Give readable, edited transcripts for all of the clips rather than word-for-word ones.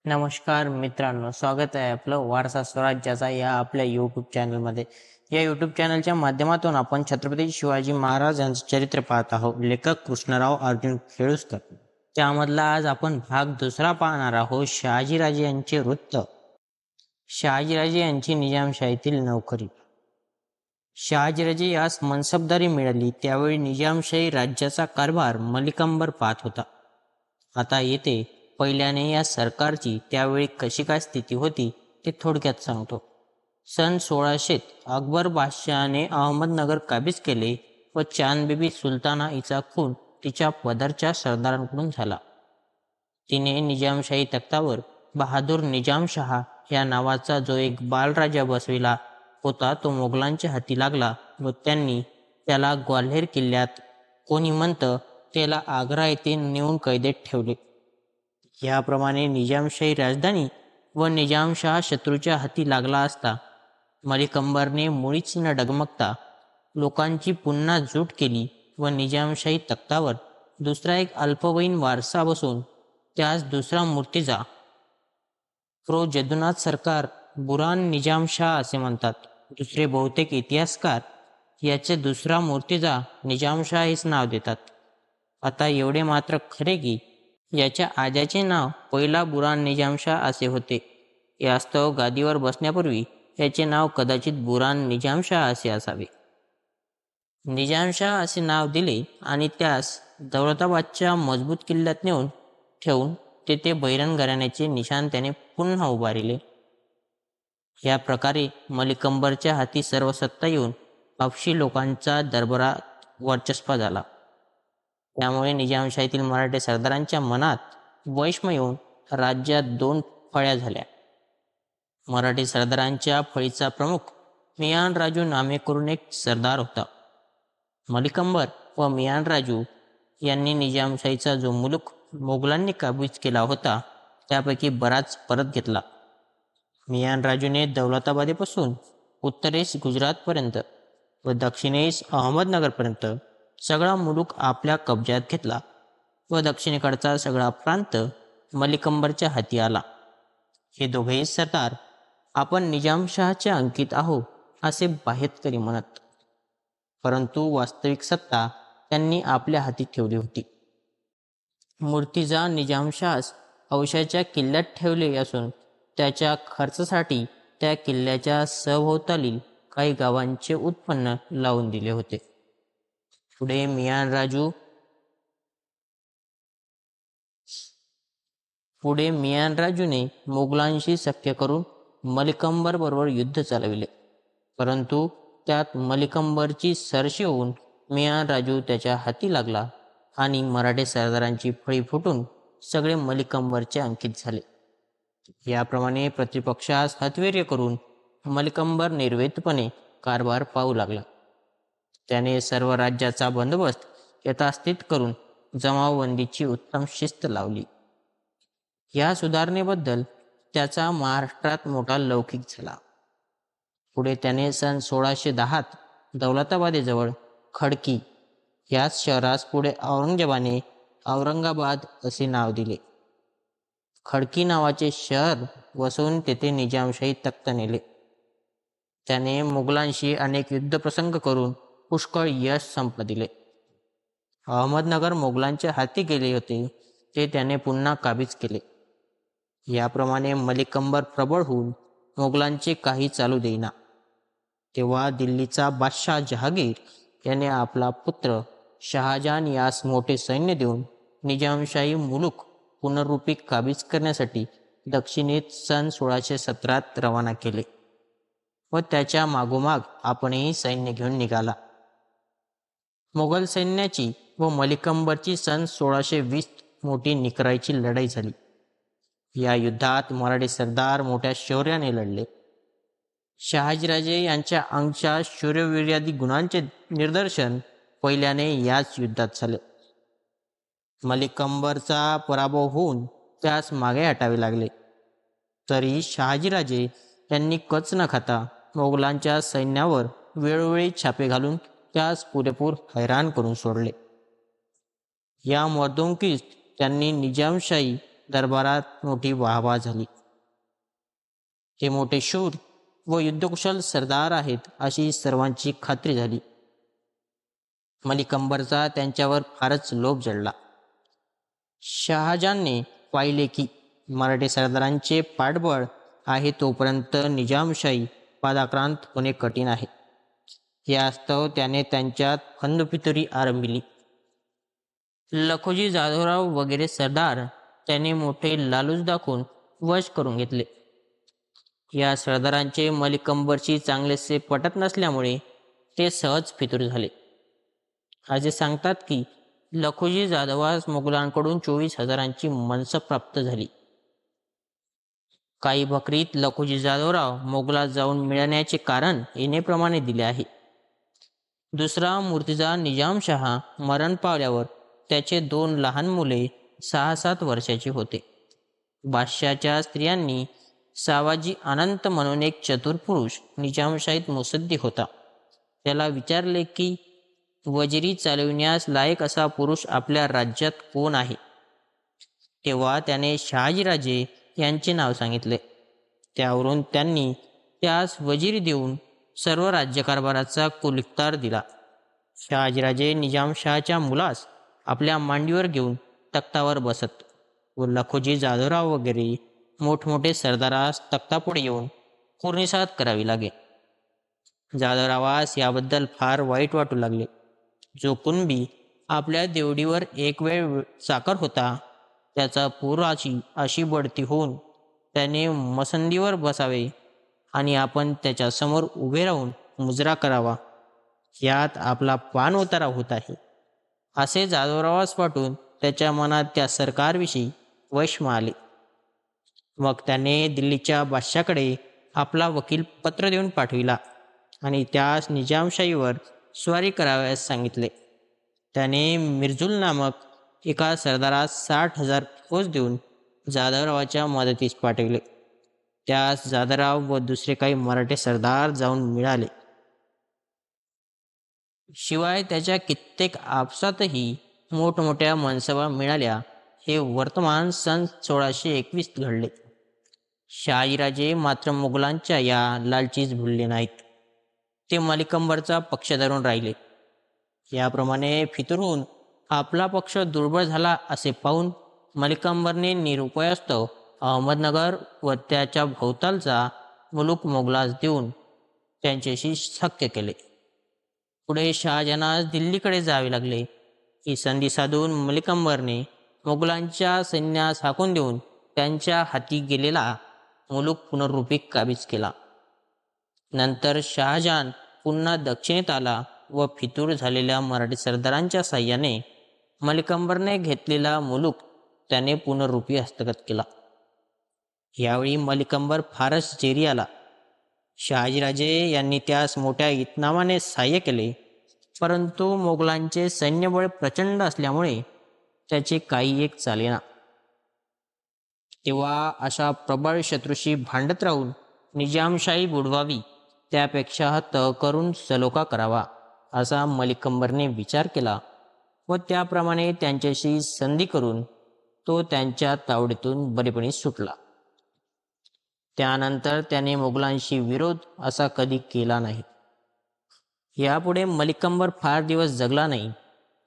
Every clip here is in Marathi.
नमस्कार मित्रांनो, स्वागत आहे आपलं वारसा स्वराज्याचा या आपल्या यूट्यूब चॅनलमध्ये. या यूट्यूब चॅनलच्या माध्यमातून आपण छत्रपती शिवाजी महाराज यांचं चरित्र पाहत आहोत. लेखक कृष्णराव अर्जुन खेडूसकर. त्यामधला आज आपण भाग दुसरा पाहणार आहोत. शहाजीराजे यांचे वृत्त. शहाजीराजे यांची निजामशाहीतील नोकरी. शहाजीराजे यास मनसबदारी मिळाली त्यावेळी निजामशाही राज्याचा कारभार मलिकांबर पाहत होता. आता येथे पहिल्याने या सरकारची त्यावेळी कशी काय स्थिती होती ते थोडक्यात सांगतो. सन 1600 अकबर बादशहाने अहमदनगर काबीज केले व चांदबीबी सुलताना हिचा खून तिच्या पदरच्या सरदारांकडून झाला. तिने निजामशाही तख्तावर बहादूर निजामशहा या नावाचा जो एक बालराजा बसविला होता तो मोगलांच्या हाती लागला व त्यांनी त्याला ग्वाल्हेर किल्ल्यात, कोणी म्हणतं त्याला आग्रा येथे नेऊन कैदेत ठेवले. याप्रमाणे निजामशाही राजधानी व निजामशहा शत्रूच्या हाती लागला असता मलिक अंबरने मुळीच न डगमगता लोकांची पुन्हा जूट केली व निजामशाही तख्तावर दुसरा एक अल्पवयीन वारसा बसून त्यास दुसरा मूर्तिजा, प्रो जदुनाथ सरकार बुरान निजामशाह असे म्हणतात. दुसरे बहुतेक इतिहासकार याचे दुसरा मूर्तिजा निजामशाह हेच नाव देतात. आता एवढे मात्र खरे की याच्या आज्याचे नाव पहिला बुरान निजामशाह असे होते. यास्तव गादीवर बसण्यापूर्वी याचे नाव कदाचित बुरान निजामशाह असे असावे. निजामशाह असे नाव दिले आणि त्यास दौलताबादच्या मजबूत किल्ल्यात नेऊन ठेवून तेथे बैरन घराण्याचे निशाण त्याने पुन्हा उभारिले. या प्रकारे मलिक अंबरच्या हाती सर्व सत्ता येऊन हबशी लोकांचा दरबारात वर्चस्व झाला. त्यामुळे निजामशाहीतील मराठी सरदारांच्या मनात वैषम्य येऊन राज्यात दोन फळ्या झाल्या. मराठी सरदारांच्या फळीचा प्रमुख मियान राजू नामे करून एक सरदार होता. मलिक अंबर व मियान राजू यांनी निजामशाहीचा जो मुलूक मोगलांनी काबीज केला होता त्यापैकी बराच परत घेतला. मियान राजूने दौलताबादेपासून उत्तरेस गुजरातपर्यंत व दक्षिणेस अहमदनगरपर्यंत सगळा मुलूक आपल्या कब्जात घेतला व दक्षिणेकडचा सगळा प्रांत मलिक अंबरच्या हाती आला. हे दोघेही सरदार आपण निजामशहाचे अंकित आहो असे बाहेरकरी म्हणत, परंतु वास्तविक सत्ता त्यांनी आपल्या हाती ठेवली होती. मूर्तिजा निजामशहास औशाच्या किल्ल्यात ठेवले असून त्याच्या खर्चासाठी त्या किल्ल्याच्या सभोवतालील काही गावांचे उत्पन्न लावून दिले होते. पुढे मियान राजूने मोगलांशी सख्य करून मलिक अंबर बरोबर युद्ध चालविले, परंतु त्यात मलिक अंबरची सरशी होऊन मियान राजू त्याच्या हाती लागला आणि मराठी सरदारांची फळी फुटून सगळे मलिक अंबरचे अंकित झाले. याप्रमाणे प्रतिपक्षास हतवीर्य करून मलिक अंबर निर्वेदपणे कारभार पाहू लागला. त्याने सर्व राज्याचा बंदोबस्त यथास्थित करून जमावबंदीची उत्तम शिस्त लावली. या सुधारणेबद्दल त्याचा महाराष्ट्रात मोठा लौकिक झाला. पुढे त्याने सन 1610 दौलताबादेजवळ खडकी याच शहरास पुढे औरंगजेबाने औरंगाबाद असे नाव दिले. खडकी नावाचे शहर वसवून तेथे निजामशाही तख्त नेले. त्याने मुघलांशी अनेक युद्धप्रसंग करून पुष्कळ यश संपादिले. अहमदनगर मोगलांच्या हाती गेले होते ते त्याने पुन्हा काबीज केले. याप्रमाणे मलिक अंबर प्रबळ होऊन मोगलांचे काही चालू देईना. तेव्हा दिल्लीचा बादशाह जहागीर याने आपला पुत्र शहाजहान यास मोठे सैन्य देऊन निजामशाही मुलूक पुनर्रूपी काबीज करण्यासाठी दक्षिणेत सन 1617 रवाना केले व त्याच्या मागोमाग आपणही सैन्य घेऊन निघाला. मोगल सैन्याची व मलिक अंबरची सन 1620 मोठी निकराईची लढाई झाली. या युद्धात मराठी सरदार मोठ्या शौर्याने लढले. शहाजीराजे यांच्या अंगच्या शौर्यवीर्यादी गुणांचे निदर्शन पहिल्याने याच युद्धात झाले. मलिक अंबरचा पराभव होऊन त्यास मागे हटावे लागले, तरी शहाजीराजे यांनी कच न खाता मोगलांच्या सैन्यावर वेळोवेळी छापे घालून त्यास पुरेपूर हैराण करून सोडले. या मर्दुंकीस त्यांनी निजामशाही दरबारात मोठी वाहवा झाली. ते मोठे शूर व युद्धकुशल सरदार आहेत अशी सर्वांची खात्री झाली. मलिक अंबरचा त्यांच्यावर फारच लोभ जडला. शहाजहानने पाहिले की मराठी सरदारांचे पाठबळ आहे तोपर्यंत निजामशाही पादाक्रांत होणे कठीण आहे. यास्तव त्याने त्यांच्यात फंदफितुरी आरंभिली. लखोजी जाधवराव वगैरे सरदार त्याने मोठे लालूच दाखवून वश करून घेतले. या सरदारांचे मलिक अंबरशी चांगलेसे पटत नसल्यामुळे ते सहज फितूर झाले. असे सांगतात की लखोजी जाधवास मोगलांकडून 24,000ची मनसब प्राप्त झाली. काही बकरीत लखोजी जाधवराव मोगलात जाऊन मिळण्याचे कारण येणेप्रमाणे दिले आहे. दुसरा मूर्तिजा निजामशहा मरण पावल्यावर त्याचे 2 लहान मुले 6-7 वर्षाचे होते. बादशाच्या स्त्रियांनी सावाजी अनंत म्हणून एक चतुर पुरुष निजामशाहीत मुसद्दी होता. त्याला विचारले की वजिरी चालविण्यास लायक असा पुरुष आपल्या राज्यात कोण आहे. तेव्हा त्याने शहाजीराजे यांचे नाव सांगितले. त्यावरून त्यांनी त्यास वजिरी देऊन सर्व राज्यकारभाराचा कुलिकतार दिला. शहाजीराजे निजामशहाच्या मुलास आपल्या मांडीवर घेऊन तख्तावर बसत व लखोजी जाधवराव वगैरे मोठमोठे सरदारास तख्तापुढे येऊन कुर्निसात करावी लागे. जाधवरावास याबद्दल फार वाईट वाटू लागले. जो कुणबी आपल्या देवडीवर एक वेळ चाकर होता त्याचा पुराची अशी बढती होऊन त्याने मसंदीवर बसावे आणि आपण त्याच्या समोर उभे राहून मुजरा करावा, यात आपला पान उतारा होत आहे असे जाधवरावास वाटून त्याच्या मनात त्या सरकारविषयी वैषम्य आले. मग त्याने दिल्लीच्या बादशाकडे आपला वकील पत्र देऊन पाठविला आणि त्यास निजामशाहीवर स्वारी करावयास सांगितले. त्याने मिर्झुल नामक एका सरदारास 60,000 फौज देऊन जाधवरावाच्या मदतीस पाठविले. त्यास जाधवराव व दुसरे काही मराठे सरदार जाऊन मिळाले. शिवाय त्याच्या कित्येक आपसातही मोठमोठ्या मनसबा मिळाल्या. हे वर्तमान सन 1621 घडले. शहाजीराजे मात्र मुघलांच्या या लालचीस भुलले नाहीत. ते मलिक अंबरचा पक्ष धरून राहिले. याप्रमाणे फितूर होऊन आपला पक्ष दुर्बळ झाला असे पाहून मलिक अंबरने निरुपायास्तव अहमदनगर व त्याच्या भोवतालचा मुलूक मोगलास देऊन त्यांच्याशी सख्य केले. पुढे शहाजहानास दिल्लीकडे जावे लागले. ही संधी साधून मलिक अंबरने मोगलांच्या सैन्यास हाकून देऊन त्यांच्या हाती गेलेला मुलूक पुनर्रूपी काबीज केला. नंतर शहाजहान पुन्हा दक्षिणेत आला व फितूर झालेल्या मराठी सरदारांच्या साह्याने मलिक अंबरने घेतलेला मुलूक त्याने पुनर्रूपी हस्तगत केला. यावेळी मलिक अंबर फारच जेरी आला. शहाजीराजे यांनी त्यास मोठ्या इतनामाने सहाय्य केले, परंतु मोगलांचे सैन्यबळ प्रचंड असल्यामुळे त्याचे काही एक चालेना. तेव्हा अशा प्रबळ शत्रूशी भांडत राहून निजामशाही बुडवावी त्यापेक्षा तह करून सलोखा करावा असा मलिक अंबरने विचार केला व त्याप्रमाणे त्यांच्याशी संधी करून तो त्यांच्या तावडीतून बरेपणी सुटला. त्यानंतर त्याने मोगलांशी विरोध असा कधी केला नाही. यापुढे मलिक अंबर फार दिवस जगला नाही.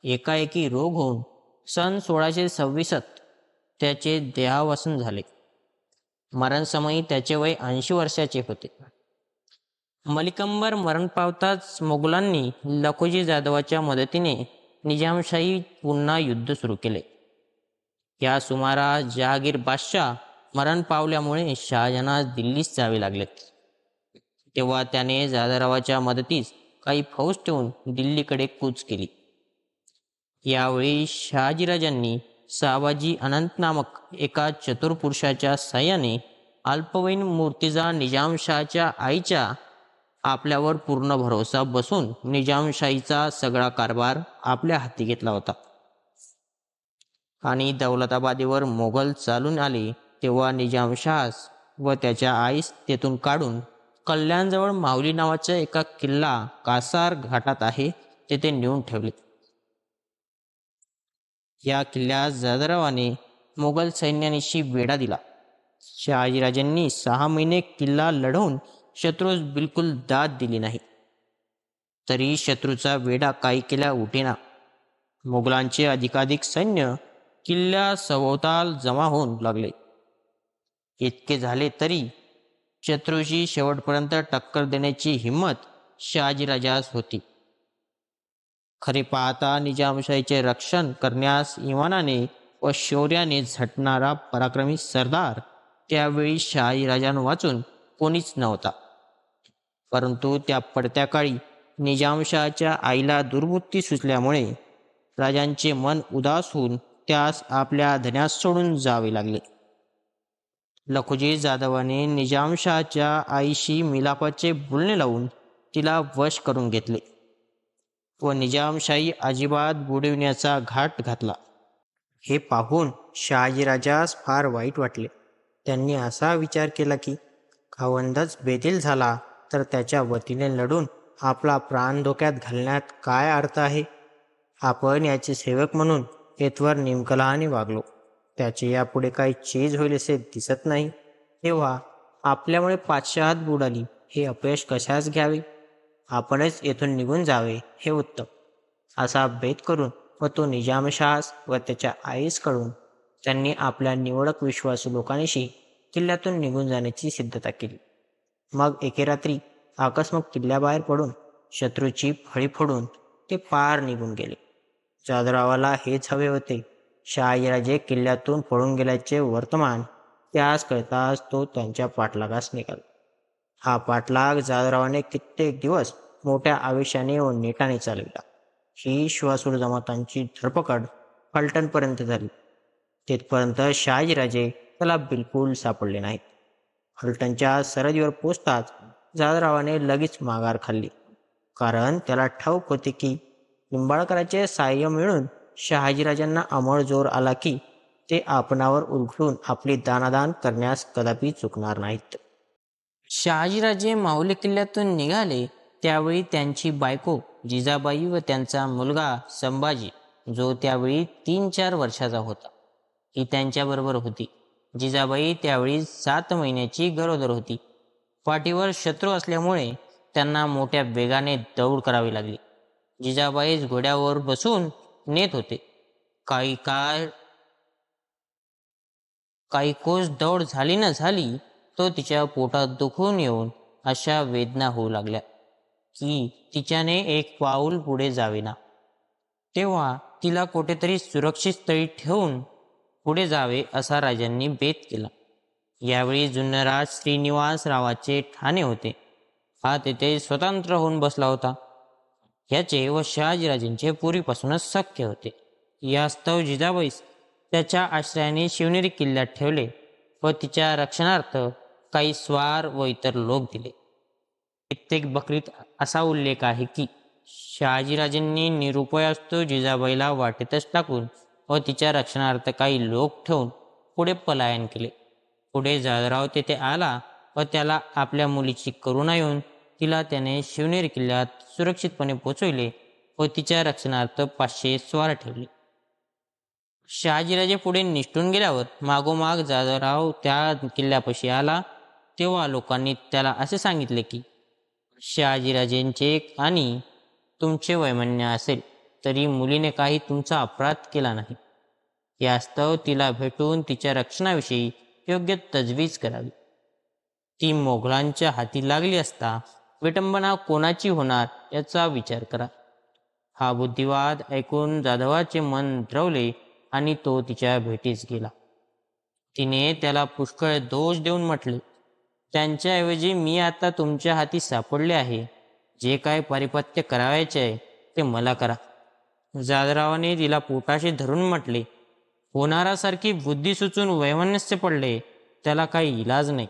एकाएकी रोग होऊन सन 1626 त्याचे देहावसन झाले. मरणसमयी त्याचे वय 80 वर्षाचे होते. मलिक अंबर मरण पावताच मोगलांनी लखोजी जाधवाच्या मदतीने निजामशाही पुन्हा युद्ध सुरू केले. या सुमारास जहागीर बादशाह मरण पावल्यामुळे शहाजहानास दिल्लीस जावे लागले. तेव्हा त्याने जाधवरावाच्या मदतीस काही फौज ठेवून दिल्लीकडे कूच केली. यावेळी शहाजीराजांनी सावाजी अनंत नामक एका चतुर पुरुषाच्या साह्याने अल्पवयीन मूर्तिजा निजामशहाच्या आईच्या आपल्यावर पूर्ण भरोसा बसून निजामशाहीचा सगळा कारभार आपल्या हाती घेतला होता. आणि दौलताबादेवर मोगल चालून आले तेव्हा निजामशहास व त्याच्या आईस तेथून काढून कल्याणजवळ माहुली नावाचा एका किल्ला कासार घाटात आहे तेथे नेऊन ठेवले. या किल्ल्यास जाधवरावाने मोगल सैन्यानिशी वेढा दिला. शहाजीराजांनी 6 महिने किल्ला लढवून शत्रूस बिलकुल दाद दिली नाही. तरी शत्रूचा वेढा काही केल्या उठेना. मोगलांचे अधिकाधिक सैन्य किल्ल्या सभोवताल जमा होऊन लागले. इतके झाले तरी शत्रूशी शेवटपर्यंत टक्कर देण्याची हिंमत शहाजीराजास होती. खरे पाहता निजामशाहीचे रक्षण करण्यास इमानाने व शौर्याने झटणारा पराक्रमी सरदार त्यावेळी शहाजीराजांवाचून कोणीच नव्हता. परंतु त्या पडत्या काळी निजामशहाच्या आईला दुर्बुद्धी सुचल्यामुळे राजांचे मन उदास होऊन त्यास आपल्या धन्यास सोडून जावे लागले. लखुजी जाधवाने निजामशहाच्या आईशी मिलापाचे बोलणे लावून तिला वश करून घेतले व निजामशाही अजिबात बुडविण्याचा घाट घातला. हे पाहून शहाजीराजास फार वाईट वाटले. त्यांनी असा विचार केला की खावंदच बेदील झाला तर त्याच्या वतीने लढून आपला प्राण धोक्यात घालण्यात काय अर्थ आहे. आपण याचे सेवक म्हणून येथवर निमकलहाने वागलो. त्याचे यापुढे काही चीज होईल असे दिसत नाही. तेव्हा आपल्यामुळे पाचशहात बुडाली हे अपयश कशास घ्यावे. आपणच येथून निघून जावे हे उत्तम. असा बेत करून व तो निजामशहास व त्याच्या आईस कळून त्यांनी आपल्या निवडक विश्वासू लोकांशी किल्ल्यातून निघून जाण्याची सिद्धता केली. मग एके रात्री आकस्मात किल्ल्याबाहेर पडून शत्रूची फळी फोडून ते पार निघून गेले. जाधवरावाला हेच हवे होते. शहाजीराजे किल्ल्यातून पळून गेल्याचे वर्तमान त्यास कळताच तो त्यांच्या पाठलागास निघाला. हा पाठलाग जाधवरावाने कित्येक दिवस मोठ्या आवेशाने व नेटाने चालविला. ही श्वासूर जमातांची धरपकड फलटणपर्यंत झाली. तिथपर्यंत शहाजीराजे त्याला बिलकुल सापडले नाहीत. फलटणच्या सरहद्दीवर पोचताच जाधवरावाने लगेच माघार खाल्ली. कारण त्याला ठाऊक होते की निंबाळकरांचे साह्य मिळून शहाजीराजांना अमळ जोर आला की ते आपणावर उलटून आपली दानादान करण्यास कदापि चुकणार नाहीत. शहाजीराजे माहुली किल्ल्यातून निघाले त्यावेळी त्यांची बायको जिजाबाई व त्यांचा मुलगा संभाजी, जो त्यावेळी 3-4 वर्षाचा होता, ही त्यांच्याबरोबर होती. जिजाबाई त्यावेळी 7 महिन्याची गरोदर होती. पाठीवर शत्रू असल्यामुळे त्यांना मोठ्या वेगाने दौड करावी लागली. जिजाबाईच घोड्यावर बसून नेत होते. काही कोस दौड झाली न झाली तो तिच्या पोटात दुखून येऊन अशा वेदना होऊ लागल्या की तिच्याने एक पाऊल पुढे जावेना. तेव्हा तिला कुठेतरी सुरक्षित स्थळी ठेवून पुढे जावे असा राजांनी बेत केला. यावेळी जुन्नराज श्रीनिवासरावाचे ठाणे होते. हा तेथे स्वतंत्र होऊन बसला होता. ह्याचे व शहाजीराजेंचे पूर्वीपासूनच सख्य होते. यास्तव जिजाबाईस त्याच्या आश्रयाने शिवनेरी किल्ल्यात ठेवले व तिच्या रक्षणार्थ काही स्वार व इतर लोक दिले. कित्येक बकरीत असा उल्लेख आहे की शहाजीराजेंनी निरुपयास्तू जिजाबाईला वाटेतच टाकून व तिच्या रक्षणार्थ काही लोक ठेवून पुढे पलायन केले. पुढे जाधवराव तेथे आला व त्याला आपल्या मुलीची करुणा येऊन तिला त्याने शिवनेरी किल्ल्यात सुरक्षितपणे पोचविले व तिच्या रक्षणार्थ 500 स्वार ठेवले. शहाजीराजे पुढे निसटून गेल्यावर मागोमाग जाधवराव त्या किल्ल्यापाशी आला. तेव्हा लोकांनी त्याला असे सांगितले की शहाजीराजेंचे आणि तुमचे वैमन्य असेल तरी मुलीने काही तुमचा अपराध केला नाही. यास्तव तिला भेटून तिच्या रक्षणाविषयी योग्य तजवीज करावी. ती मोगलांच्या हाती लागली असता विटंबना कोणाची होणार याचा विचार करा. हा बुद्धिवाद ऐकून जाधवाचे मन द्रवले आणि तो तिच्या भेटीस गेला. तिने त्याला पुष्कळ दोष देऊन म्हटले, त्यांच्याऐवजी मी आता तुमच्या हाती सापडले आहे. जे काय पारिपत्य करावायचे आहे ते मला करा. जाधवरावाने तिला पोटाशी धरून म्हटले, होणारासारखी बुद्धी सुचून वैमनस्य पडले, त्याला काही इलाज नाही.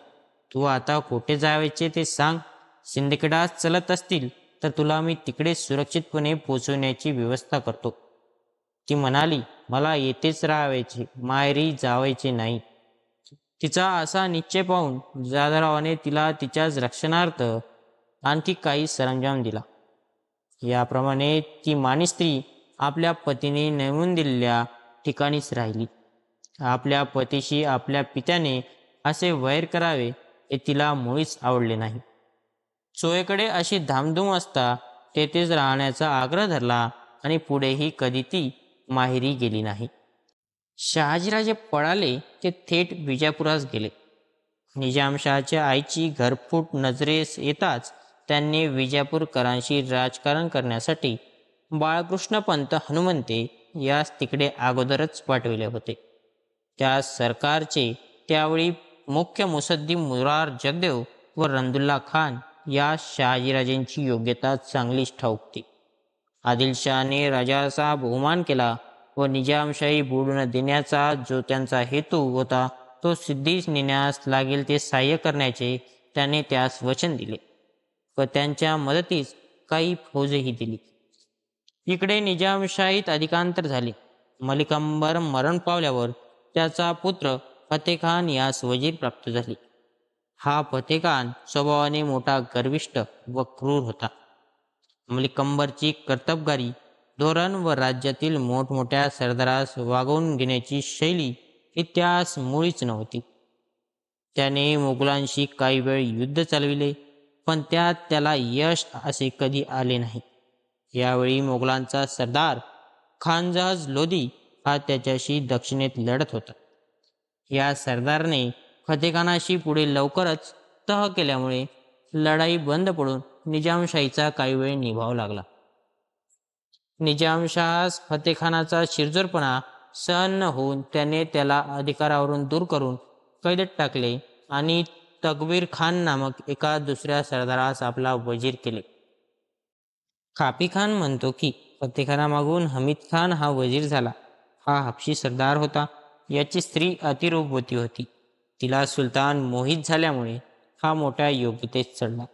तू आता कोठे जायचे ते सांग. सिंदखेडास चलत असतील तर तुला मी तिकडे सुरक्षितपणे पोचवण्याची व्यवस्था करतो. ती म्हणाली, मला येथेच राहायचे, माहेरी जावायचे नाही. तिचा असा निश्चय पाहून जाधवरावाने तिला तिच्याच रक्षणार्थ आणखी काही सरंजाम दिला. याप्रमाणे ती मानी स्त्री आपल्या पतीने नेमून दिलेल्या ठिकाणीच राहिली. आपल्या पतीशी आपल्या पित्याने असे वैर करावे हे तिला मुळीच आवडले नाही. सोयेकडे अशी धामधूम असता तेथेच राहण्याचा आग्रह धरला आणि पुढेही कधी ती माहेरी गेली नाही. शहाजीराजे पळाले ते थेट विजापुरास गेले. निजामशहाच्या आईची घरफूट नजरेस येताच त्यांनी विजापूरकरांशी राजकारण करण्यासाठी बाळकृष्णपंत हनुमंते यास तिकडे अगोदरच पाठविले होते. त्या सरकारचे त्यावेळी मुख्य मुसद्दी मुरार जगदेव व रंदुल्ला खान या शहाजीराजेंची योग्यता चांगलीच ठाऊक होती. आदिलशहाने राजाचा बहुमान केला व निजामशाही बुडून देण्याचा जो त्यांचा हेतू होता तो सिद्धीस नेण्यास लागेल ते सहाय्य करण्याचे त्याने त्यास वचन दिले व त्यांच्या मदतीस काही फौजही दिली. इकडे निजामशाहीत अधिकांतर झाले. मलिकंबर मरण पावल्यावर त्याचा पुत्र फतेखान यास वजीर प्राप्त झाले. हा फतेखान स्वभावाने मोठा गर्विष्ठ व क्रूर होता. मलिकंबरची कर्तबगारी धोरण व राज्यातील मोठमोठ्या सरदारास वागवून घेण्याची शैली ही त्यास मुळीच नव्हती. त्याने मुघलांशी काही वेळ युद्ध चालविले पण त्यात त्याला यश असे कधी आले नाही. यावेळी मुघलांचा सरदार खानजहाज लोधी हा त्याच्याशी दक्षिणेत लढत होता. या सरदारने फतेखानाशी पुढे लवकरच तह केल्यामुळे लढाई बंद पडून निजामशाहीचा काही वेळ निभाव लागला. निजामशहास फतेखानाचा शिरजोरपणा सहन न होऊन त्याने त्याला अधिकारावरून दूर करून कैदेत टाकले आणि तकबीर खान नामक एका दुसऱ्या सरदारास आपला वजीर केले. कापी खान म्हणतो की फतेखानामागून हमीद खान हा वजीर झाला. हा हबशी सरदार होता. याची स्त्री अतिरूपवती होती. तिला सुलतान मोहित झाल्यामुळे हा मोठ्या योग्यतेत चढला.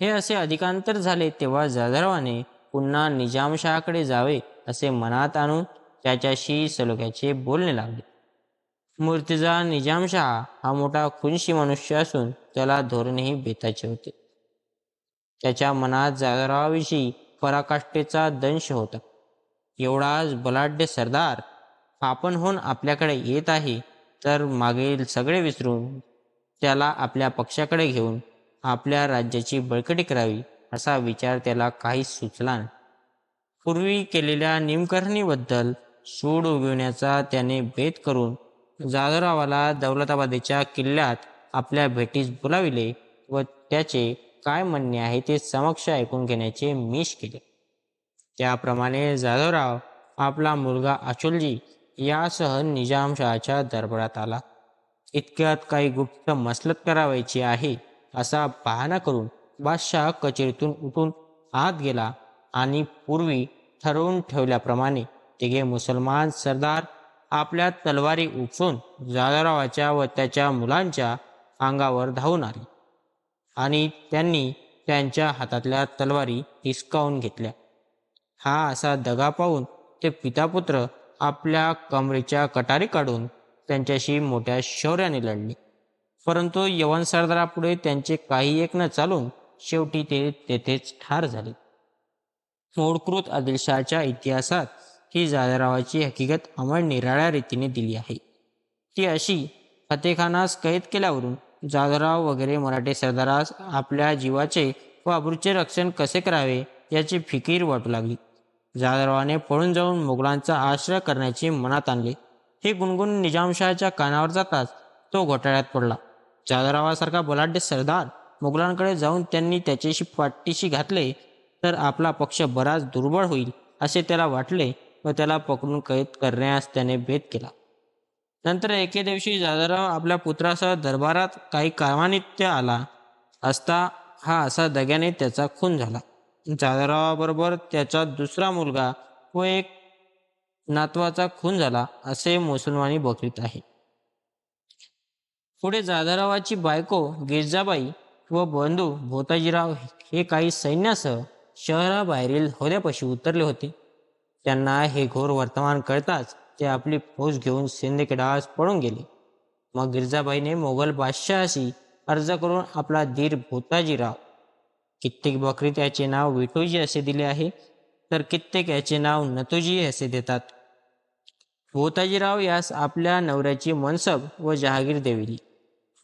हे असे अधिकांतर झाले तेव्हा जाधवरावाने पुन्हा निजामशहाकडे जावे असे मनात आणून त्याच्याशी सलोख्याचे बोलणे लागले. मुर्तजा निजामशहा हा मोठा खुनशी मनुष्य असून त्याला धोरणेही बेताचे होते. त्याच्या मनात जाधवरावाविषयी पराकाष्ठेचा दंश होता. एवढाच बलाढ्य सरदार आपणहून आपल्याकडे येत आहे तर मागील सगळे विसरून त्याला आपल्या पक्षाकडे घेऊन आपल्या राज्याची बळकटी करावी असा विचार त्याला काहीच सुचला नाही. पूर्वी केलेल्या निमकरणीबद्दल सूड उगविण्याचा त्याने बेत करून जाधवरावाला दौलताबादेच्या किल्ल्यात आपल्या भेटीस बोलाविले व त्याचे काय म्हणणे आहे ते समक्ष ऐकून घेण्याचे मिश केले. त्याप्रमाणे जाधवराव आपला मुलगा अचुलजी यासह निजामशहाच्या दरबारात आला. इतक्यात काही गुप्त मसलत करावयाची आहे असा बहाणा करून बादशाह कचेरीतून उठून आत गेला आणि पूर्वी ठरवून ठेवल्याप्रमाणे तिघे मुसलमान सरदार आपल्या तलवारी उपसून जाधवरावाच्या व त्याच्या मुलांच्या अंगावर धावून आले आणि त्यांनी त्यांच्या हातातल्या तलवारी हिसकावून घेतल्या. हा असा दगा पाहून ते पितापुत्र आपल्या कमरेच्या कटारी काढून त्यांच्याशी मोठ्या शौर्याने लढले. परंतु यवन सरदारापुढे त्यांचे काही एक न चालून शेवटी ते तेथेच ठार झाले. मूळकृत आदिलशहाच्या इतिहासात ही जाधवरावाची हकीकत अमळ निराळ्या रीतीने दिली आहे. ती अशी: फतेखानास कैद केल्यावरून जाधवराव वगैरे मराठी सरदारास आपल्या जीवाचे व अब्रूचे रक्षण कसे करावे याची फिकीर वाटू लागली. जाधवरावाने पळून जाऊन मुघलांचा आश्रय करण्याचे मनात आणले. हे गुणगुण निजामशहाच्या कानावर जाताच तो घोटाळ्यात पडला. जाधवरावासारखा बलाढ्य सरदार मुघलांकडे जाऊन त्यांनी त्याच्याशी पाठीशी घातले तर आपला पक्ष बराच दुर्बळ होईल असे त्याला वाटले व त्याला पकडून कैद करण्यास त्याने बेत केला. नंतर एके दिवशी जाधवराव आपल्या पुत्रासह दरबारात काही कामानिमित्त आला असता हा असा दग्याने त्याचा खून झाला. जाधवरावाबरोबर त्याचा दुसरा मुलगा व एक नातवाचा खून झाला असे मुसलमानी बकरीत आहे. पुढे जाधवरावाची बायको गिरजाबाई व बंधू भोताजीराव हे काही सैन्यासह शहराबाहेरील हौद्यापाशी उतरले होते. त्यांना हे घोर वर्तमान कळताच ते आपली फौज घेऊन सिंदखेडास पळून गेले. मग गिरजाबाईने मोगल बादशहाशी अर्ज करून आपला दीर भोताजीराव, कित्येक बकरीत याचे नाव विठोजी असे दिले आहे तर कित्येक याचे नाव नतोजी असे देतात, भोताजीराव यास आपल्या नवऱ्याची मनसब व जहागीर देविली.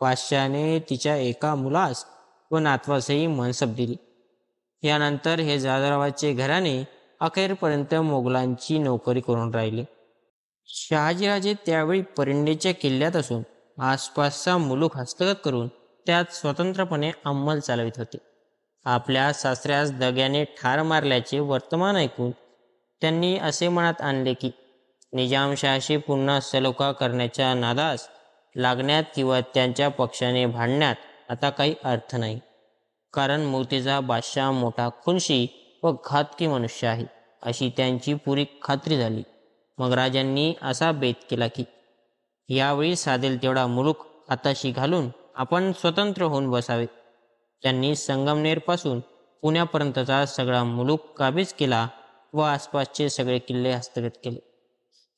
पातशाने तिच्या एका मुलास व नातवासही मनसब दिली. यानंतर हे जाधवरावांचे घराणे अखेरपर्यंत मोगलांची नोकरी करून राहिले. शहाजीराजे त्यावेळी परिंडेच्या किल्ल्यात असून आसपासचा मुलूक हस्तगत करून त्यात स्वतंत्रपणे अंमल चालवित होते. आपल्या सासऱ्यास दग्याने ठार मारल्याचे वर्तमान ऐकून त्यांनी असे मनात आणले की निजामशाहाशी पुन्हा सलोखा करण्याच्या नादास लागण्यात किंवा त्यांच्या पक्षाने भांडण्यात आता काही अर्थ नाही. कारण मूर्तीचा बादशाह मोठा खुनशी व घातकी मनुष्य आहे अशी त्यांची पुरी खात्री झाली. मग राजांनी असा बेत केला की यावेळी साधेल तेवढा मुलूक हाताशी घालून आपण स्वतंत्र होऊन बसावे. त्यांनी संगमनेरपासून पुण्यापर्यंतचा सगळा मुलूक काबीज केला व आसपासचे सगळे किल्ले हस्तगत केले.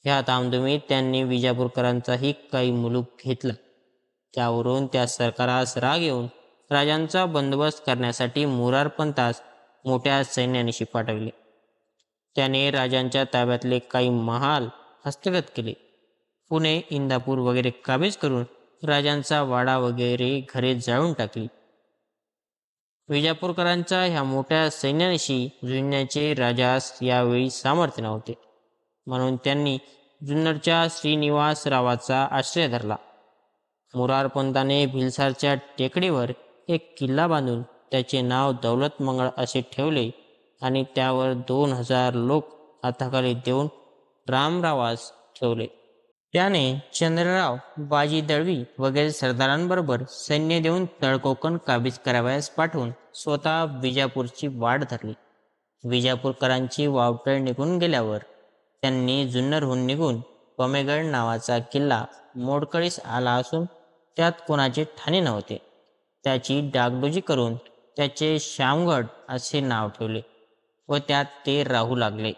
ह्या धामधुमीत त्यांनी विजापूरकरांचाही काही मुलूक घेतला. त्यावरून त्या सरकारास राग येऊन राजांचा बंदोबस्त करण्यासाठी मुरारपंतास मोठ्या सैन्यानिशी पाठविले. त्याने राजांच्या ताब्यातले काही महाल हस्तगत केले. पुणे, इंदापूर वगैरे काबीज करून राजांचा वाडा वगैरे घरे जाळून टाकली. विजापूरकरांच्या ह्या मोठ्या सैन्यानिशी जुळण्याचे राजास यावेळी सामर्थ्य नव्हते. म्हणून त्यांनी जुन्नरच्या श्रीनिवासरावाचा आश्रय धरला. मुरारपंताने भिलसारच्या टेकडीवर एक किल्ला बांधून त्याचे नाव दौलतमंगळ असे ठेवले आणि त्यावर 2000 लोक हाताखाली देऊन रामरावास ठेवले. त्याने चंद्रराव, बाजी दळवी वगैरे सरदारांबरोबर सैन्य देऊन तळकोकण काबीज करावयास पाठवून स्वतः विजापूरची वाट धरली. विजापूरकरांची वावटळ निघून गेल्यावर त्यांनी जुन्नरहून निघून पमेगड नावाचा किल्ला मोडकळीस आला असून त्यात कोणाचे ठाणे नव्हते. त्याची डागडुजी करून त्याचे श्यामगड असे नाव ठेवले व त्यात ते राहू लागले.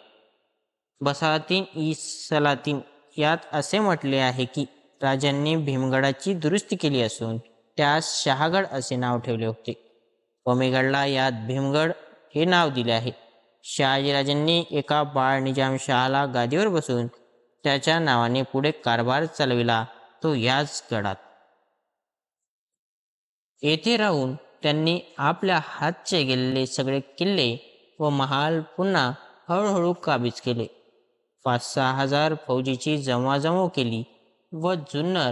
बसातीन इ सलातीन यात असे म्हटले आहे की राजांनी भीमगडाची दुरुस्ती केली असून त्यास शहागड असे नाव ठेवले होते. पमेगडला यात भीमगड हे नाव दिले आहे. शहाजीराजांनी एका बाळ निजामशहाला गादीवर बसून त्याच्या नावाने पुढे कारभार चालविला तो याच गडात. येथे राहून त्यांनी आपल्या हातचे गेलेले सगळे किल्ले व महाल पुन्हा हळूहळू काबीज केले. 5-6 हजार फौजीची जमवाजमव केली व जुन्नर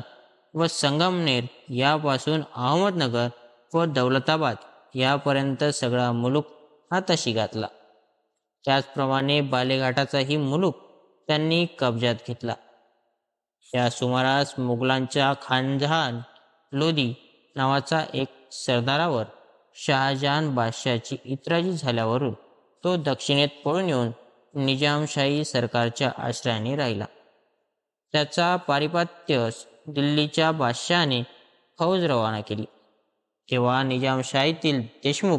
व संगमनेर यापासून अहमदनगर व दौलताबाद यापर्यंत सगळा मुलूक हाताशी घातला. त्याचप्रमाणे बालेघाटाचाही मुलूक त्यांनी कब्जात घेतला. या सुमारास मुघलांच्या खानजहान लोधी नावाचा एक सरदारावर शहाजहान बादशाची इतराजी झाल्यावरून तो दक्षिणेत पळून येऊन निजामशाही सरकारच्या आश्रयाने राहिला. त्याचा पारिपत्य दिल्लीच्या बादशहाने फौज रवाना केली. तेव्हा निजामशाहीतील देशमुख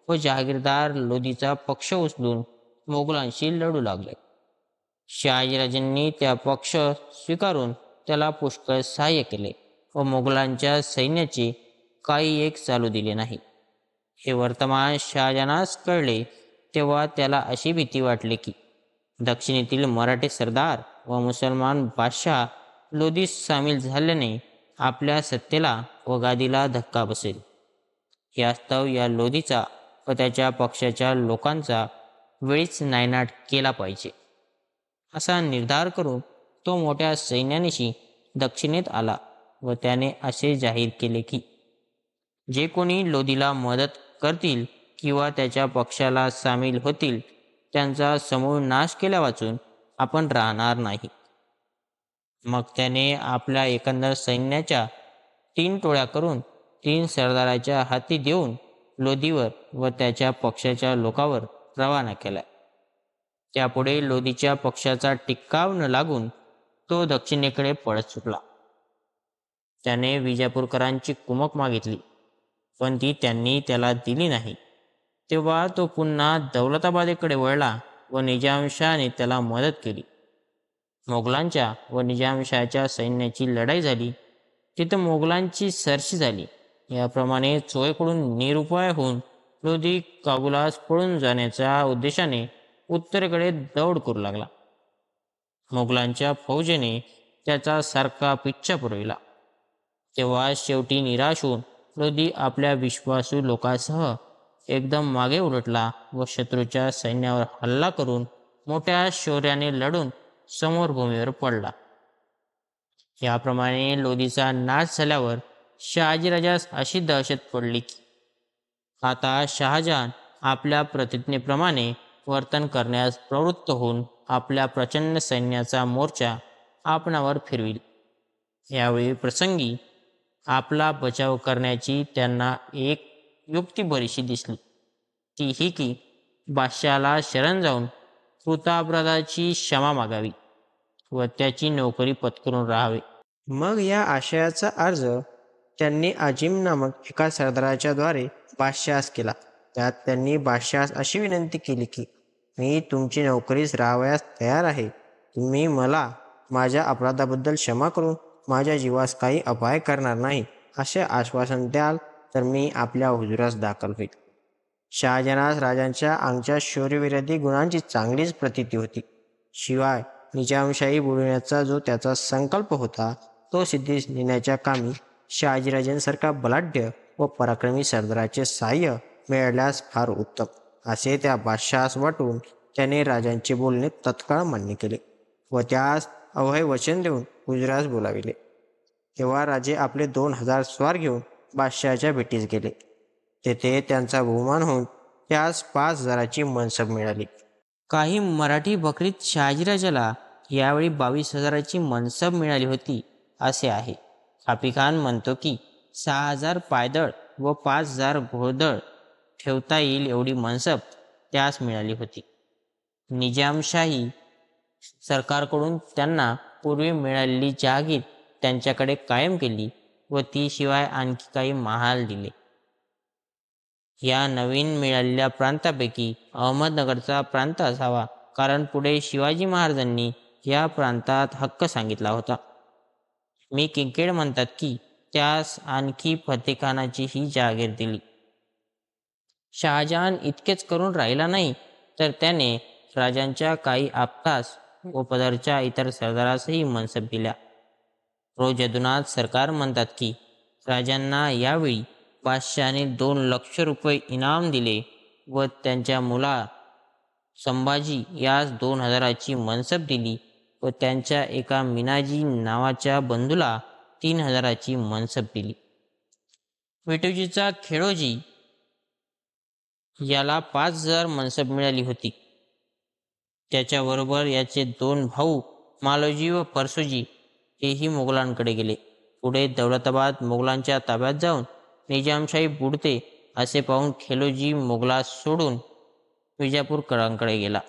व जहागीरदार लोधीचा पक्ष उचलून मोगलांशी लढू लागले. शहाजीराजांनी त्या पक्ष स्वीकारून त्याला पुष्कळ सहाय्य केले व मोगलांच्या सैन्याचे काही एक चालू दिले नाही. हे वर्तमान शहाजहानास कळले तेव्हा त्याला अशी भीती वाटली की दक्षिणेतील मराठी सरदार व मुसलमान बादशाह लोधीस सामील झाल्याने आपल्या सत्तेला व गादीला धक्का बसेल. यास्तव या लोधीचा व त्याच्या पक्षाच्या लोकांचा वेळीच नायनाट केला पाहिजे असा निर्धार करून तो मोठ्या सैन्यानिशी दक्षिणेत आला व त्याने असे जाहीर केले की जे कोणी लोधीला मदत करतील किंवा त्याच्या पक्षाला सामील होतील त्यांचा समूळ नाश केल्या वाचून आपण राहणार नाही. मग त्याने आपल्या एकंदर सैन्याच्या 3 टोळ्या करून 3 सरदाराच्या हाती देऊन लोधीवर व त्याच्या पक्षाच्या लोकांवर रवाना केला. त्यापुढे लोधीच्या पक्षाचा टिक्काव न लागून तो दक्षिणेकडे पळत सुटला. त्याने विजापूरकरांची कुमक मागितली पण ती त्यांनी त्याला दिली नाही. तेव्हा तो पुन्हा दौलताबादेकडे वळला व निजामशहाने त्याला मदत केली. मोगलांच्या व निजामशहाच्या सैन्याची लढाई झाली. तिथं मोगलांची सरशी झाली. याप्रमाणे चोळकडून निरुपाय होऊन लोधी काबुलास पळून जाण्याच्या उद्देशाने उत्तरेकडे दौड करू लागला. मोगलांच्या फौजेने त्याचा सारखा पिच्छा पुरविला. तेव्हा शेवटी निराश होऊन लोधी आपल्या विश्वासू लोकांसह एकदम मागे उलटला व शत्रूच्या सैन्यावर हल्ला करून मोठ्या शौर्याने लढून समोरभूमीवर पडला. याप्रमाणे लोधीचा नाश झाल्यावर शहाजीराजास अशी दहशत पडली की आता शहाजहान आपल्या प्रतिज्ञेप्रमाणे वर्तन करण्यास प्रवृत्त होऊन आपल्या प्रचंड सैन्याचा मोर्चा आपणावर फिरविल. यावेळी प्रसंगी आपला बचाव करण्याची त्यांना एक युक्ती बरीचशी दिसली. ती ही की बादशाला शरण जाऊन कृतापराधाची क्षमा मागावी व त्याची नोकरी पत्करून राहावे. मग या आशयाचा अर्ज त्यांनी अजिम नामक एका सरदाराच्या द्वारे बादशास केला. त्यात त्यांनी बादशास अशी विनंती केली की मी तुमची नोकरीस राहावयास तयार आहे. तुम्ही मला माझ्या अपराधाबद्दल क्षमा करून माझ्या जीवास काही अपाय करणार नाही असे आश्वासन द्याल तर मी आपल्या हुजुरास दाखल होईल. शहाजहानास राजांच्या अंगच्या शौर्यविरोधी गुणांची चांगलीच प्रतीती होती. शिवाय निजामशाही बुडविण्याचा जो त्याचा संकल्प होता तो सिद्धीस नेण्याच्या कामी शहाजीराजांसारखा बलाढ्य व पराक्रमी सरदाराचे सहाय्य मिळाल्यास फार उत्तम असे त्या बादशाहास वाटून त्याने राजांचे बोलणे तत्काळ मान्य केले व त्यास अभय वचन देऊन हुजुरास बोलाविले. तेव्हा राजे आपले 2000 स्वार घेऊन बादशहाच्या भेटीस गेले. तेथे त्यांचा बहुमान होऊन त्यास 5000ची मनसब मिळाली. काही मराठी बकरीत शहाजीराजाला यावेळी 22,000ची मनसब मिळाली होती असे आहे. खापीखान म्हणतो की 6,000 पायदळ व 5,000 घोडदळ ठेवता येईल एवढी मनसब त्यास मिळाली होती. निजामशाही सरकारकडून त्यांना पूर्वी मिळालेली जहागीर त्यांच्याकडे कायम केली व ती शिवाय आणखी काही महाल दिले. या नवीन मिळालेल्या प्रांतापैकी अहमदनगरचा प्रांत असावा, कारण पुढे शिवाजी महाराजांनी या प्रांतात हक्क सांगितला होता. मी किंकेड म्हणतात की त्यास आणखी फतेखानाचीही जहागीर दिली. शहाजहान इतकेच करून राहिला नाही तर त्याने राजांच्या काही आप्तास व पदरच्या इतर सरदारासही मनसब दिल्या. रोज यदुनाथ सरकार म्हणतात की राजांना यावेळी बादशहाने 2 लक्ष रुपये इनाम दिले व त्यांच्या मुला संभाजी यास 2,000ची मनसब दिली व त्यांच्या एका मिनाजी नावाच्या बंधूला 3,000ची मनसब दिली. विटूजीचा खेडोजी याला 5,000 मनसब मिळाली होती. त्याच्याबरोबर याचे 2 भाऊ मालोजी व परसोजी हेही मोगलांकडे गेले. पुढे दौलताबाद मोगलांच्या ताब्यात जाऊन निजामशाही बुडते असे पाहून खेलोजी मोगलास सोडून विजापूरकरांकडे गेला.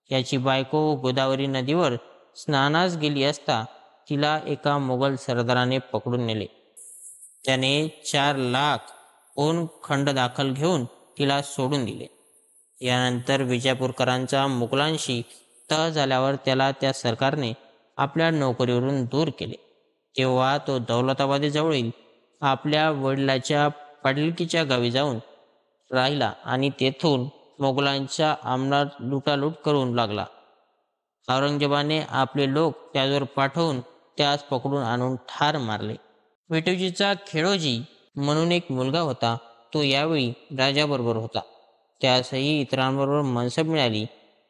याची बायको गोदावरी नदीवर स्नानास गेली असता तिला एका मोगल सरदाराने पकडून नेले. त्याने 4 लाख ऊन खंड दाखल घेऊन तिला सोडून दिले. यानंतर विजापूरकरांचा मुघलांशी तह झाल्यावर त्याला त्या सरकारने आपल्या नोकरीवरून दूर केले. तेव्हा तो दौलताबादेजवळील आपल्या वडिलाच्या पाडलिकीच्या गावी जाऊन राहिला आणि तेथून मोगलांच्या अंमलात लुटालूट करू लागला. औरंगजेबाने आपले लोक त्याजवळ पाठवून त्यास पकडून आणून ठार मारले. विटूजीचा खेडोजी म्हणून एक मुलगा होता. तो यावेळी राजाबरोबर होता. त्यासही इतरांबरोबर मनसब मिळाली.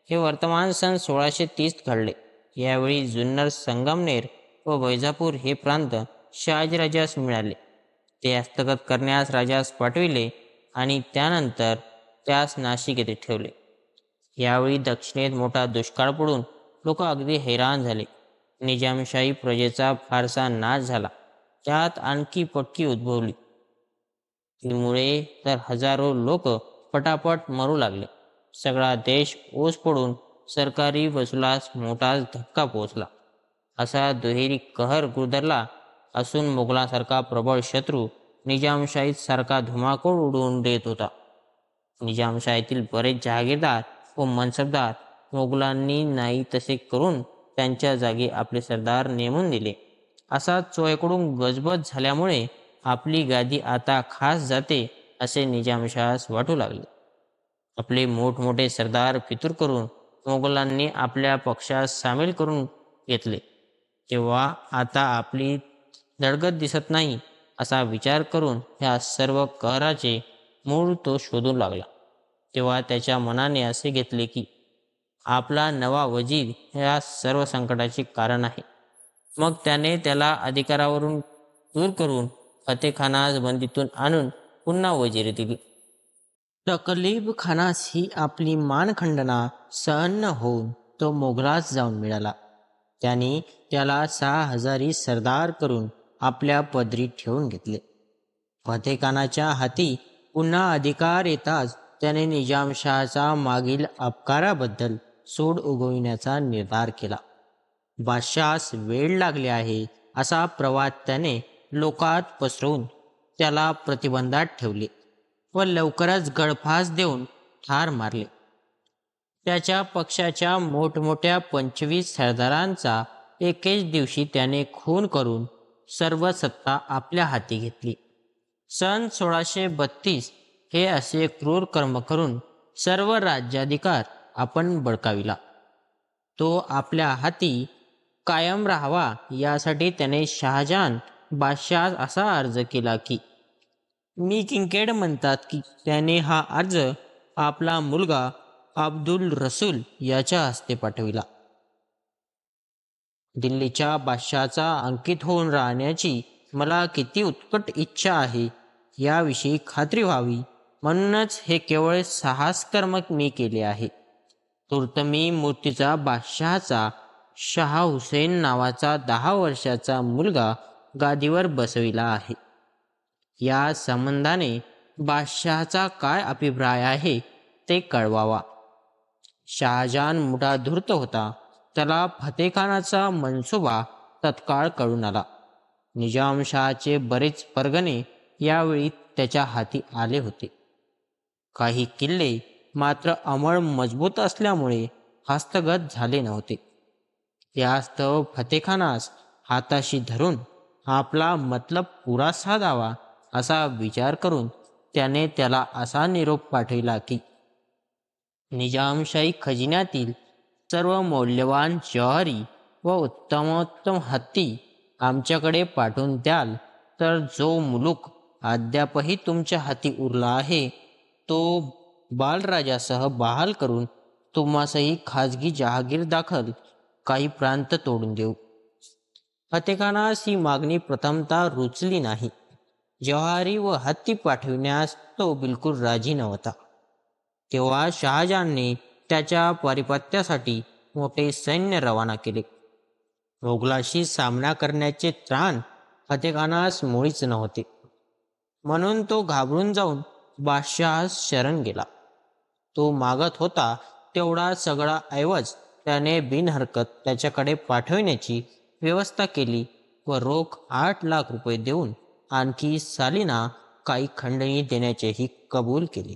हे वर्तमान सन 1630 घडले. यावेळी जुन्नर, संगमनेर व वैजापूर हे प्रांत शहाजीराजास मिळाले. ते हस्तगत करण्यास राजास पाठविले आणि त्यानंतर त्यास नाशिक येथे ठेवले. यावेळी दक्षिणेत मोठा दुष्काळ पडून लोक अगदी हैराण झाले. निजामशाही प्रजेचा फारसा नाश झाला. त्यात आणखी पटकी उद्भवली. त्यामुळे तर हजारो लोक पटापट मरू लागले. सगळा देश ओस पडून सरकारी वसुलास मोठाच धक्का पोहोचला. असा दुहेरी कहर गुदरला असून मोगलांसारखा प्रबळ शत्रू निजामशाहीत सारखा धुमाकूळ उडवून देत होता. निजामशाहीतील बरेच जहागीरदार व मनसबदार मोगलांनी नाही तसे करून त्यांच्या जागी आपले सरदार नेमून दिले. असा चोहीकडून गजबज झाल्यामुळे आपली गादी आता खास जाते असे निजामशाहास वाटू लागले. आपले मोठमोठे सरदार फितूर करून मोगलांनी आपल्या पक्षात सामील करून घेतले तेव्हा आता आपली धडगत दिसत नाही असा विचार करून ह्या सर्व कहराचे मूळ तो शोधू लागला. तेव्हा त्याच्या मनाने असे घेतले की आपला नवा वजीर ह्या सर्व संकटाचे कारण आहे. मग त्याने त्याला अधिकारावरून दूर करून फतेखानास बंदीतून आणून पुन्हा वजीरी दिली. तकलीफ खानास ही आपली मानखंडना सहन न होऊन तो मोगलास जाऊन मिळाला. त्यांनी त्याला 6,000 सरदार करून आपल्या पदरी ठेवून घेतले. फतेखानाच्या हाती पुन्हा अधिकार येताच त्याने निजामशहाचा मागील अपकाराबद्दल सूड उगविण्याचा निर्धार केला. बादशाहास वेळ लागले आहे असा प्रवाद त्याने लोकात पसरवून त्याला प्रतिबंधात ठेवले व लवकरच गळफास देऊन ठार मारले. त्याच्या पक्षाच्या मोठमोठ्या 25 सरदारांचा एकेच दिवशी त्याने खून करून सर्व सत्ता आपल्या हाती घेतली. सन 1632 हे असे क्रूर कर्म करून सर्व राज्याधिकार आपण बळकाविला. तो आपल्या हाती कायम राहावा यासाठी त्याने शहाजहान बादशाह असा अर्ज केला की मी किंकेड म्हणतात की त्याने हा अर्ज आपला मुलगा अब्दुल रसूल याच्या हस्ते पाठविला. दिल्लीच्या बादशहाचा अंकित होऊन राहण्याची मला किती उत्कट इच्छा आहे याविषयी खात्री व्हावी म्हणूनच हे केवळ साहसकर्म मी केले आहे. तूर्त मी मूर्तीचा बादशहाचा शाह हुसेन नावाचा 10 वर्षाचा मुलगा गादीवर बसविला आहे. या संबंधाने बादशहाचा काय अभिप्राय आहे ते कळवावा. शहाजहान मोठा धूर्त होता. त्याला फतेखानाचा मनसुबा तत्काळ कळून आला. निजामशहाचे बरेच परगणे यावेळी त्याच्या हाती आले होते. काही किल्ले मात्र अमळ मजबूत असल्यामुळे हस्तगत झाले नव्हते. यास्तव फतेखानास हाताशी धरून आपला मतलब पुरा साधावा असा विचार करून त्याने त्याला असा निरोप पाठविला की निजामशाही खजिन्यातील सर्व मौल्यवान जवाहरी व उत्तमोत्तम हत्ती आमच्याकडे पाठवून द्याल तर जो मुलूक अद्यापही तुमच्या हाती उरला आहे तो बालराजासह बहाल करून तुम्हासही खाजगी जहागीर दाखल काही प्रांत तोडून देऊ. फतेखानास ही मागणी प्रथमतः रुचली नाही. जवाहरी व हत्ती पाठविण्यास तो बिलकुल राजी नव्हता. तेव्हा शहाजहानने त्याच्या पारिपत्यासाठी मोठे सैन्य रवाना केले. मोगलाशी सामना करण्याचे त्राण फतेखानास मुळीच नव्हते. म्हणून तो घाबरून जाऊन बादशहास शरण गेला. तो मागत होता तेवढा सगळा ऐवज त्याने बिनहरकत त्याच्याकडे पाठविण्याची व्यवस्था केली व रोख 8 लाख रुपये देऊन आणखी सालिना काही खंडणी देण्याचेही कबूल केले.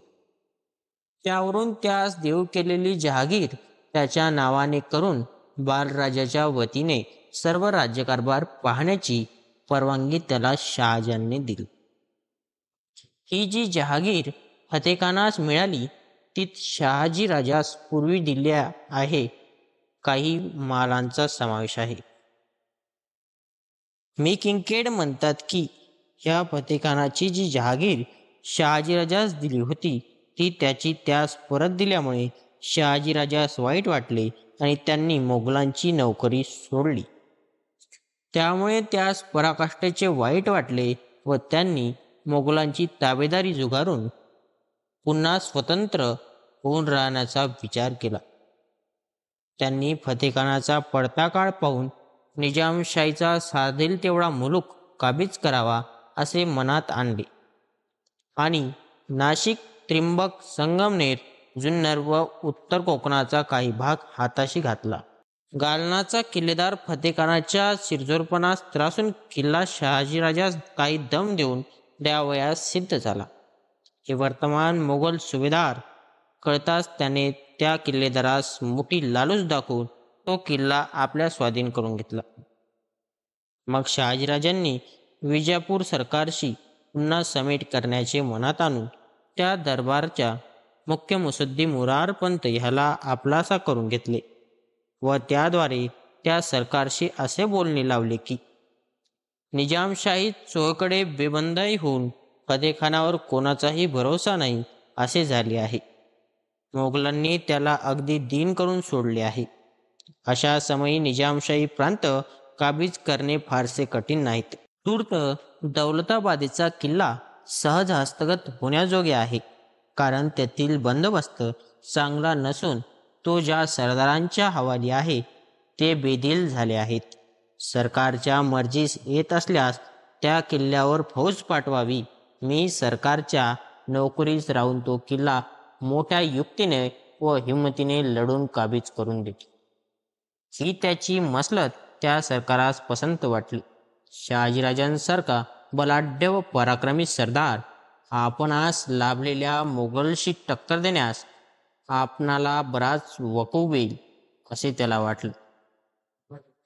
त्यावरून त्यास देऊ केलेली जहागीर त्याच्या नावाने करून बालराजाच्या वतीने सर्व राज्यकारभार पाहण्याची परवानगी त्याला शहाजहानने दिली. ही जी जहागीर फतेखानास मिळाली तीत शहाजी राजास पूर्वी दिल्या आहे काही मालांचा समावेश आहे. मी किंकेड म्हणतात की ह्या फतेखानाची जी जहागीर शहाजीराजास दिली होती ती त्याची त्यास परत दिल्यामुळे शहाजीराजास वाईट वाटले आणि त्यांनी मोगलांची नोकरी सोडली. त्यामुळे त्यास पराकाष्ठेचे वाईट वाटले व त्यांनी मोगलांची ताबेदारी झुगारून पुन्हा स्वतंत्र होऊन राहण्याचा विचार केला. त्यांनी फतेखानाचा पडता काळ पाहून निजामशाहीचा साधेल तेवढा मुलूक काबीज करावा असे मनात आणले आणि नाशिक, त्रिंबक, संगमनेर, जुन्नर व उत्तर कोकणाचा काही भाग हाताशी घातला. गालनाचा किल्लेदार फतेखानाच्या शिरजोरपणास त्रासून किल्ला शहाजीराजास काही दम देऊन द्यावयास सिद्ध झाला. हे वर्तमान मोगल सुभेदार कळताच त्याने त्या किल्लेदारास मोठी लालूच दाखवून तो किल्ला आपल्या स्वाधीन करून घेतला. मग शहाजीराजांनी विजापूर सरकारशी पुन्हा समेट करण्याचे मनात आणून त्या दरबारच्या मुख्य मुसद्दी मुरारपंत ह्याला आपलासा करून घेतले व त्याद्वारे त्या सरकारशी असे बोलणे लावले की निजामशाहीत चोहोकडे बेबंदाई होऊन फतेखानावर कोणाचाही भरोसा नाही असे झाले आहे. मोगलांनी त्याला अगदी दीन करून सोडले आहे. अशा समयी निजामशाही प्रांत काबीज करणे फारसे कठीण नाहीत. तूर्त दौलताबादेचा किल्ला सहज हस्तगत होण्याजोगे आहे, कारण तेथील बंदोबस्त चांगला नसून तो ज्या सरदारांच्या हवाली आहे ते बेदिल झाले आहेत. सरकारच्या मर्जीस येत असल्यास त्या किल्ल्यावर फौज पाठवावी. मी सरकारच्या नोकरीस राहून तो किल्ला मोठ्या युक्तीने व हिंमतीने लढून काबीज करून देतो. ही त्याची मसलत त्या सरकारास पसंत वाटली. शहाजीराजांसारखा बलाढ्य व पराक्रमी सरदार आपणास लाभलेल्या मोगलशी टक्कर देण्यास आपणाला बराच वकूब येईल असे त्याला वाटले.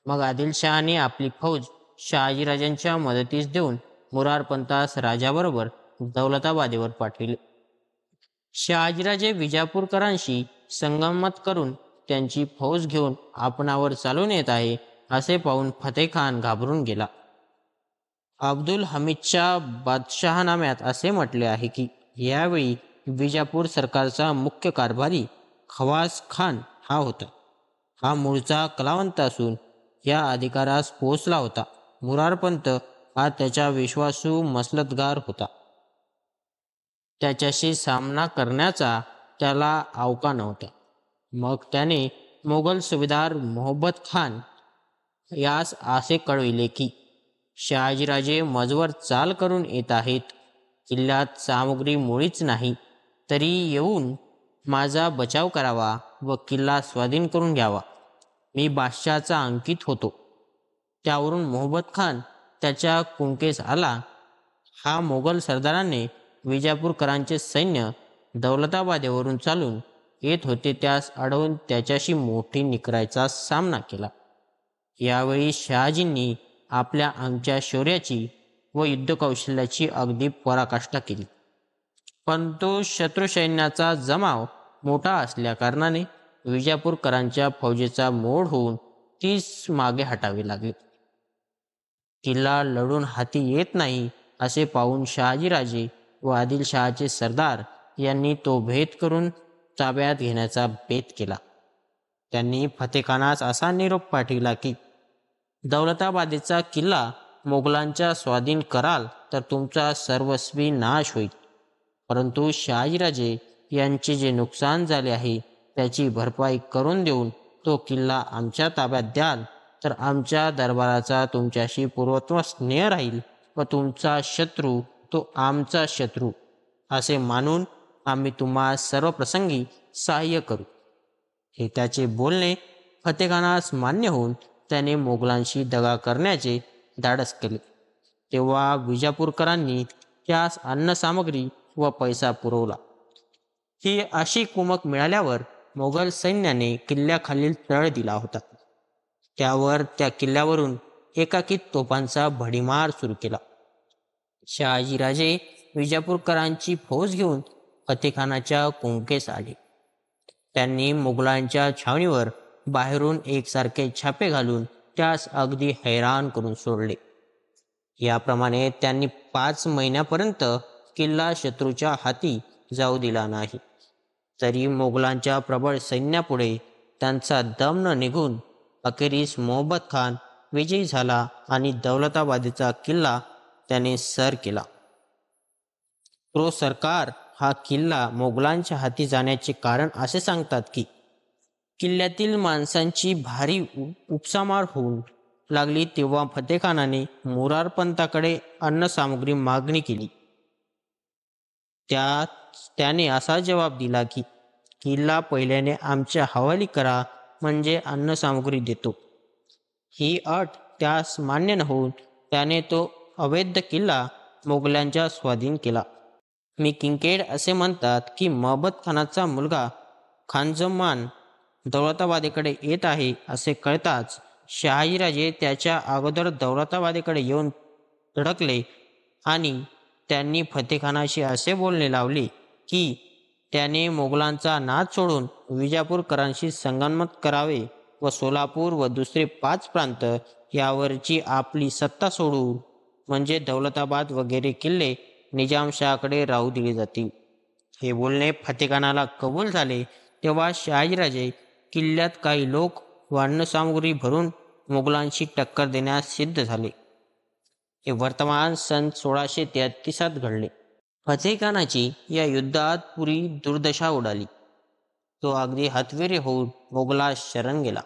मग आदिलशहाने आपली फौज शहाजीराजांच्या मदतीस देऊन मुरारपंतास राजाबरोबर दौलताबादेवर पाठविले. शहाजीराजे विजापूरकरांशी संगनमत करून त्यांची फौज घेऊन आपणावर चालून येत आहे असे पाहून फतेखान घाबरून गेला. अब्दुल हमीदच्या बादशहानाम्यात असे म्हटले आहे की यावेळी विजापूर सरकारचा मुख्य कारभारी खवास खान हा होता. हा मूळचा कलावंत असून या अधिकारास पोचला होता. मुरारपंत हा त्याचा विश्वासू मसलतगार होता. त्याच्याशी सामना करण्याचा त्याला अवका नव्हता. मग त्याने मोगल सुभेदार मोहब्बत खान यास असे कळविले की शहाजीराजे मजवर चाल करून येत आहेत. किल्ल्यात सामुग्री मुळीच नाही, तरी येऊन माझा बचाव करावा व किल्ला स्वाधीन करून घ्यावा. मी बादशहाचा अंकित होतो. त्यावरून मोहब्बत खान त्याच्या कुंकेस आला. हा मोगल सरदाराने विजापूरकरांचे सैन्य दौलताबादेवरून चालून येत होते त्यास अडवून त्याच्याशी मोठी निकराईचा सामना केला. यावेळी शहाजींनी आपल्या आमच्या शौर्याची व युद्धकौशल्याची अगदी पराकाष्ठा केली. पण तो शत्रू सैन्याचा जमाव मोठा असल्याकारणाने विजापूरकरांच्या फौजेचा मोड होऊन तीस मागे हटावे लागले. किल्ला लढून हाती येत नाही असे पाहून शहाजीराजे व आदिलशहाचे सरदार यांनी तो भेद करून ताब्यात घेण्याचा बेत केला. त्यांनी फतेखानास असा निरोप पाठविला की दौलताबादेचा किल्ला मोगलांच्या स्वाधीन कराल तर तुमचा सर्वस्वी नाश होईल, परंतु शहाजीराजे यांचे जे नुकसान झाले आहे त्याची भरपाई करून देऊन तो किल्ला आमच्या ताब्यात द्याल तर आमच्या दरबाराचा तुमच्याशी पूर्वत्व स्नेह राहील व तुमचा शत्रू तो आमचा शत्रू असे मानून आम्ही तुम्हा सर्व प्रसंगी सहाय्य करू. हे त्याचे बोलणे फतेखानास मान्य होऊन त्याने मोगलांशी दगा करण्याचे धाडस केले. तेव्हा विजापूरकरांनी त्यास अन्नसामग्री व पैसा पुरवला. ही अशी कुमक मिळाल्यावर मोगल सैन्याने किल्ल्याखालील तळ दिला होता. त्यावर त्या किल्ल्यावरून एकाकी तोफांचा भडीमार सुरू केला. शहाजीराजे विजापूरकरांची फौज घेऊन फतेखानाच्या कुंकेस आले. त्यांनी मुघलांच्या छावणीवर बाहेरून एकसारखे छापे घालून त्यास अगदी हैराण करून सोडले. याप्रमाणे त्यांनी 5 महिन्यापर्यंत किल्ला शत्रूच्या हाती जाऊ दिला नाही. तरी मोगलांच्या प्रबळ सैन्यापुढे त्यांचा दम न निघून अखेरीस मोहब्बत खान विजयी झाला आणि दौलताबादेचा किल्ला त्याने सर केला. तो सरकार हा किल्ला मोगलांच्या हाती जाण्याचे कारण असे सांगतात की किल्ल्यातील माणसांची भारी उपसामार होऊन लागली तेव्हा फतेखानाने मुरारपंताकडे अन्नसामुग्री मागणी केली. त्याने असा जवाब दिला की किल्ला पहिल्याने आमच्या हवाली करा म्हणजे अन्नसामुग्री देतो. ही अट त्यास मान्य न होऊन त्याने तो अवैध किल्ला मोगलांच्या स्वाधीन केला. मी किंकेड असे म्हणतात की मोहब्बत खानाचा मुलगा खानजमान दौलताबादेकडे येत आहे असे कळताच शहाजीराजे त्याच्या अगोदर दौलताबादेकडे येऊन धडकले आणि त्यांनी फतेखानाशी असे बोलणे लावले की त्याने मोगलांचा नाद सोडून विजापूरकरांशी संगनमत करावे व सोलापूर व दुसरे 5 प्रांत यावरची आपली सत्ता सोडू, म्हणजे दौलताबाद वगैरे किल्ले निजामशाहकडे राहू दिले जातील. हे बोलणे फतेखानाला कबूल झाले तेव्हा शहाजीराजे किल्ल्यात काही लोक व अन्नसामुग्री भरून मोगलांशी टक्कर देण्यास सिद्ध झाले. हे वर्तमान सन 1633 घडले. फतेखानाची या युद्धात पुरी दुर्दशा उडाली. तो अगदी हतवेरे होऊन मोगलात शरण गेला.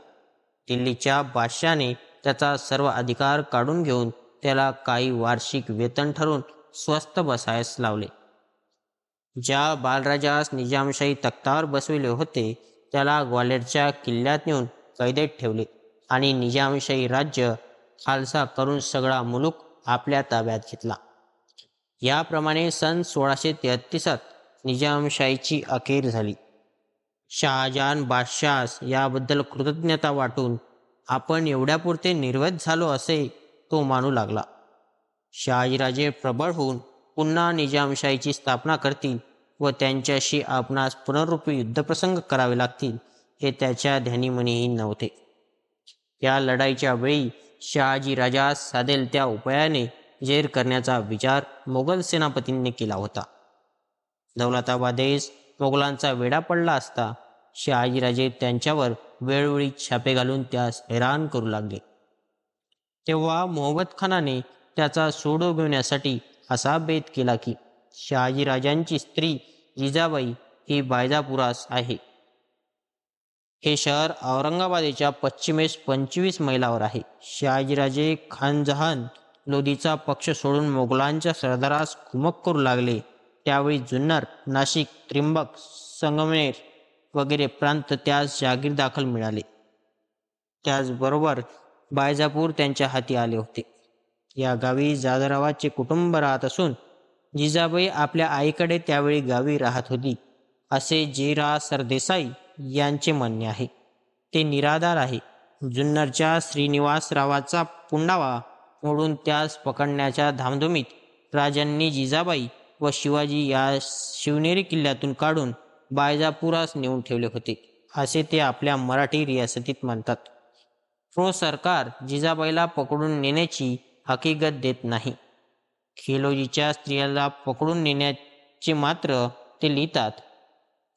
दिल्लीच्या बादशाने त्याचा सर्व अधिकार काढून घेऊन त्याला काही वार्षिक वेतन ठरवून स्वस्थ बसायस लावले. ज्या बालराजास निजामशाही तख्तावर बसविले होते त्याला ग्वाल्हेरच्या किल्ल्यात नेऊन कैदेत ठेवले आणि निजामशाही राज्य खालसा करून सगळा मुलूक आपल्या ताब्यात घेतला. याप्रमाणे सन 1633 निजामशाहीची अखेर झाली. शहाजहान बादशास याबद्दल कृतज्ञता वाटून आपण एवढ्यापुरते निर्वध झालो असे तो मानू लागला. शहाजीराजे प्रबळ होऊन पुन्हा निजामशाहीची स्थापना करतील व त्यांच्याशी आपणास पुनरुपी युद्धप्रसंग करावे लागतील हे त्याच्या ध्यानीमनीही नव्हते. या लढाईच्या वेळी शहाजी राजास साधेल त्या उपायाने जेर करण्याचा विचार मोगल सेनापतींनी केला होता. दौलताबादेस मोगलांचा वेढा पडला असता शहाजीराजे त्यांच्यावर वेळोवेळी छापे घालून त्यास हैराण करू लागले. तेव्हा मोहम्मद खानाने त्याचा सूड उगवण्यासाठी असा बेत केला की शहाजीराजांची स्त्री जिजाबाई ही बायजापुरास आहे. हे शहर औरंगाबादेच्या पश्चिमेस 25 मैलावर आहे. शहाजीराजे खानजहान लोधीचा पक्ष सोडून मोगलांच्या सरदारास कुमक करू लागले त्यावेळी जुन्नर, नाशिक, त्रिंबक, संगमनेर वगैरे प्रांत त्यास जागीरदाखल मिळाले. त्याचबरोबर बायजापूर त्यांच्या हाती आले होते. या गावी जाधवरावांचे कुटुंब राहत असून जिजाबाई आपल्या आईकडे त्यावेळी गावी राहत होती असे जे. रा. सरदेसाई यांचे म्हणणे आहे. ते निराधार आहे. जुन्नरच्या श्रीनिवासरावाचा पुंडावा मोडून त्यास पकडण्याच्या धामधुमीत राजांनी जिजाबाई व शिवाजी या शिवनेरी किल्ल्यातून काढून बायजापुरास नेऊन ठेवले होते असे ते आपल्या मराठी रियासतीत म्हणतात. सरकार जिजाबाईला पकडून नेण्याची हकीकत देत नाही. खेलोजीच्या स्त्रियाला पकडून नेण्याचे मात्र ते लिहितात,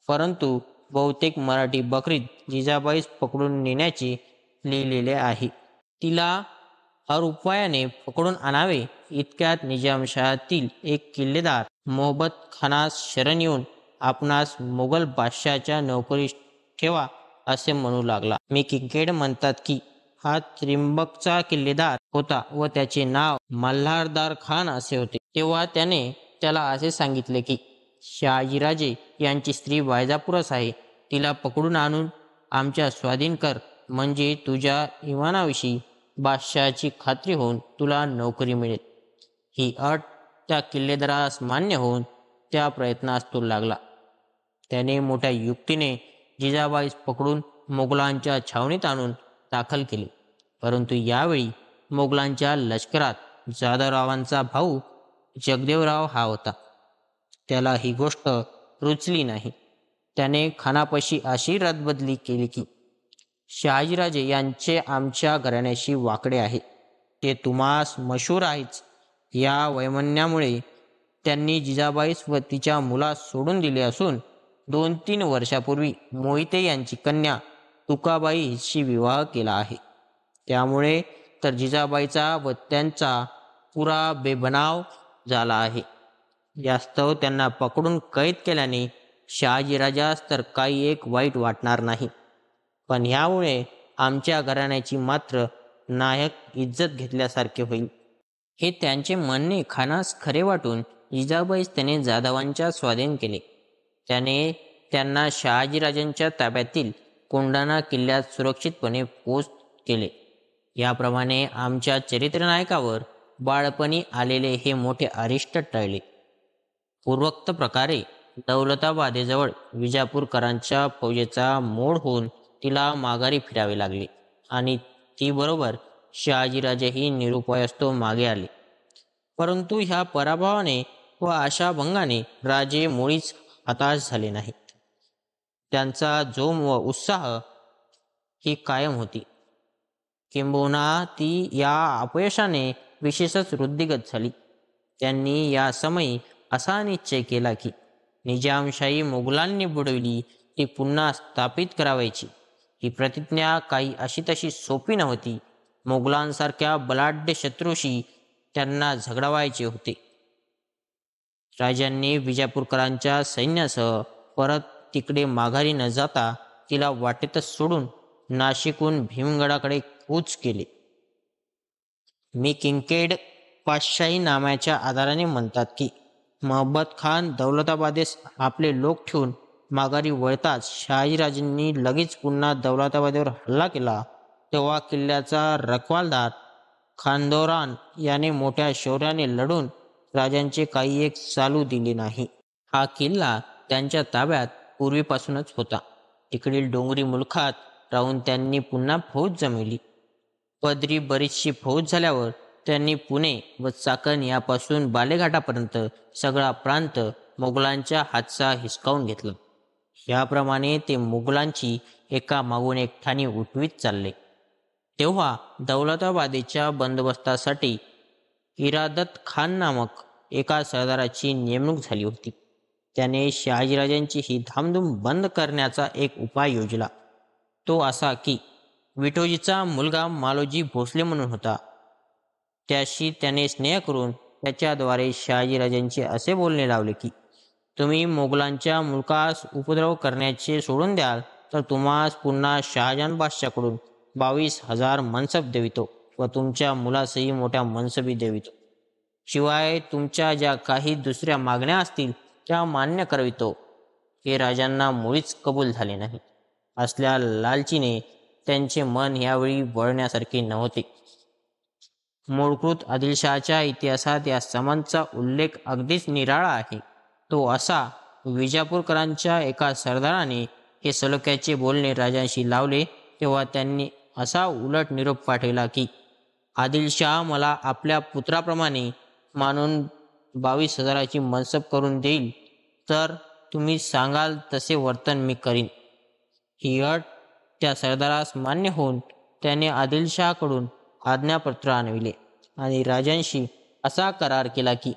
परंतु बहुतेक मराठी बकरीत जिजाबाईस पकडून नेण्याचे लिहिलेले आहे. तिला हर उपायाने पकडून आणावे इतक्यात निजामशाहातील एक किल्लेदार मोहम्मद खानास शरण येऊन आपणास मोगल बादशाच्या नोकरीस ठेवा असे म्हणू लागला. मी किंकेड म्हणतात की हा त्रिंबकचा किल्लेदार होता व त्याचे नाव मल्हारदार खान असे होते. तेव्हा त्याने त्याला असे सांगितले की शहाजीराजे यांची स्त्री बायजापुरास आहे. तिला पकडून आणून आमच्या स्वाधीन कर, म्हणजे तुझ्या इमानाविषयी बादशाची खात्री होऊन तुला नोकरी मिळेल. ही अट त्या किल्लेदारास मान्य होऊन त्या प्रयत्नास तो लागला. त्याने मोठ्या युक्तीने जिजाबाईस पकडून मोगलांच्या छावणीत आणून दाखल केले. परंतु यावेळी मोगलांच्या लष्करात जाधवरावांचा भाऊ जगदेवराव हा होता. त्याला ही गोष्ट रुचली नाही. त्याने खानापाशी अशी रदबदली केली की शहाजीराजे यांचे आमच्या घराण्याशी वाकडे आहे, ते तुम्हास मशहूर आहेच. या वैमन्यामुळे त्यांनी जिजाबाईस व तिच्या मुलास सोडून दिले असून 2-3 वर्षापूर्वी मोहिते यांची कन्या तुकाबाई हिची विवाह केला आहे. त्यामुळे तर जिजाबाईचा व त्यांचा पुरा बेबनाव झाला आहे. यास्तव त्यांना पकडून कैद केल्याने शहाजीराजास तर काही एक वाईट वाटणार नाही, पण ह्यामुळे आमच्या घराण्याची मात्र नाहक इज्जत घेतल्यासारखे होईल. हे त्यांचे म्हणणे खानास खरे वाटून जिजाबाईस त्याने जाधवांच्या स्वाधीन केले. त्याने त्यांना शहाजीराजांच्या ताब्यातील कोंढाणा किल्ल्यात सुरक्षितपणे पोच केले. याप्रमाणे आमच्या चरित्रनायकावर बाळपणी आलेले हे मोठे अरिष्ट टळले. पूर्वोक्त प्रकारे दौलताबादेजवळ विजापूरकरांच्या फौजेचा मोड होऊन तिला माघारी फिरावे लागले आणि ती बरोबर शहाजीराजेही निरुपायस्तो मागे आले. परंतु ह्या पराभवाने व आशाभंगाने राजे मुळीच हताश झाले नाहीत. त्यांचा जोम व उत्साह ही कायम होती. किंबहुना ती या अपयशाने विशेषच वृद्धिगत झाली. त्यांनी या समयी असा निश्चय केला की निजामशाही मोगलांनी बुडविली ती पुन्हा स्थापित करावयाची. ही प्रतिज्ञा काही अशी तशी सोपी नव्हती. मोगलांसारख्या बलाढ्य शत्रूशी त्यांना झगडवायचे होते. राजांनी विजापूरकरांच्या सैन्यासह परत तिकडे माघारी न जाता तिला वाटेतच सोडून नाशिकहून भीमगडाकडे कूच केले. मी किंकेड पातशाही नामाच्या आधाराने म्हणतात की महबत खान दौलताबादेस आपले लोक ठेवून माघारी वळताच शहाजीराजांनी लगेच पुन्हा दौलताबादेवर हल्ला केला. तेव्हा किल्ल्याचा रखवालदार खानदोरान याने मोठ्या शौर्याने लढून राजांचे काही एक चालू दिले नाही. हा किल्ला त्यांच्या ताब्यात पूर्वीपासूनच होता. तिकडील डोंगरी मुलखात राहून त्यांनी पुन्हा फौज जमविली. पदरी बरीचशी फौज झाल्यावर त्यांनी पुणे व चाकण यापासून बालेघाटापर्यंत सगळा प्रांत मोगलांच्या हातचा हिसकावून घेतला. याप्रमाणे ते मोगलांची एका मागून एक ठाणी उठवीत चालले. तेव्हा दौलताबादेच्या बंदोबस्तासाठी इरादत खान नामक एका सरदाराची नेमणूक झाली होती. त्याने शहाजीराजांची ही धामधूम बंद करण्याचा एक उपाय योजला. तो असा की विठोजीचा मुलगा मालोजी भोसले म्हणून होता. त्याशी त्याने स्नेह करून त्याच्याद्वारे शहाजीराजांचे असे बोलणे लावले की तुम्ही मोगलांच्या मुलकास उपद्रव करण्याचे सोडून द्याल तर तुम्हास पुन्हा शहाजहान बादशाकडून 22,000 मनसब देवितो व तुमच्या मुलासही मोठ्या मनसबी देवितो. शिवाय तुमच्या ज्या काही दुसऱ्या मागण्या असतील त्या मान्य करवितो. हे राजांना मुळीच कबूल झाले नाही. असल्या लालचीने त्यांचे मन यावेळी वळण्यासारखे नव्हते. मूळकृत आदिलशहाच्या इतिहासात या समनचा उल्लेख अगदीच निराळा आहे. तो असा, विजापूरकरांच्या एका सरदाराने हे सलोख्याचे बोलणे राजांशी लावले तेव्हा त्यांनी असा उलट निरोप पाठविला की आदिलशहा मला आपल्या पुत्राप्रमाणे मानून 22,000ची मनसब करून देईल तर तुम्ही सांगाल तसे वर्तन मी करीन. ही अट त्या सरदारास मान्य होऊन त्याने आदिलशहाकडून आज्ञापत्र आणविले आणि राजांशी असा करार केला की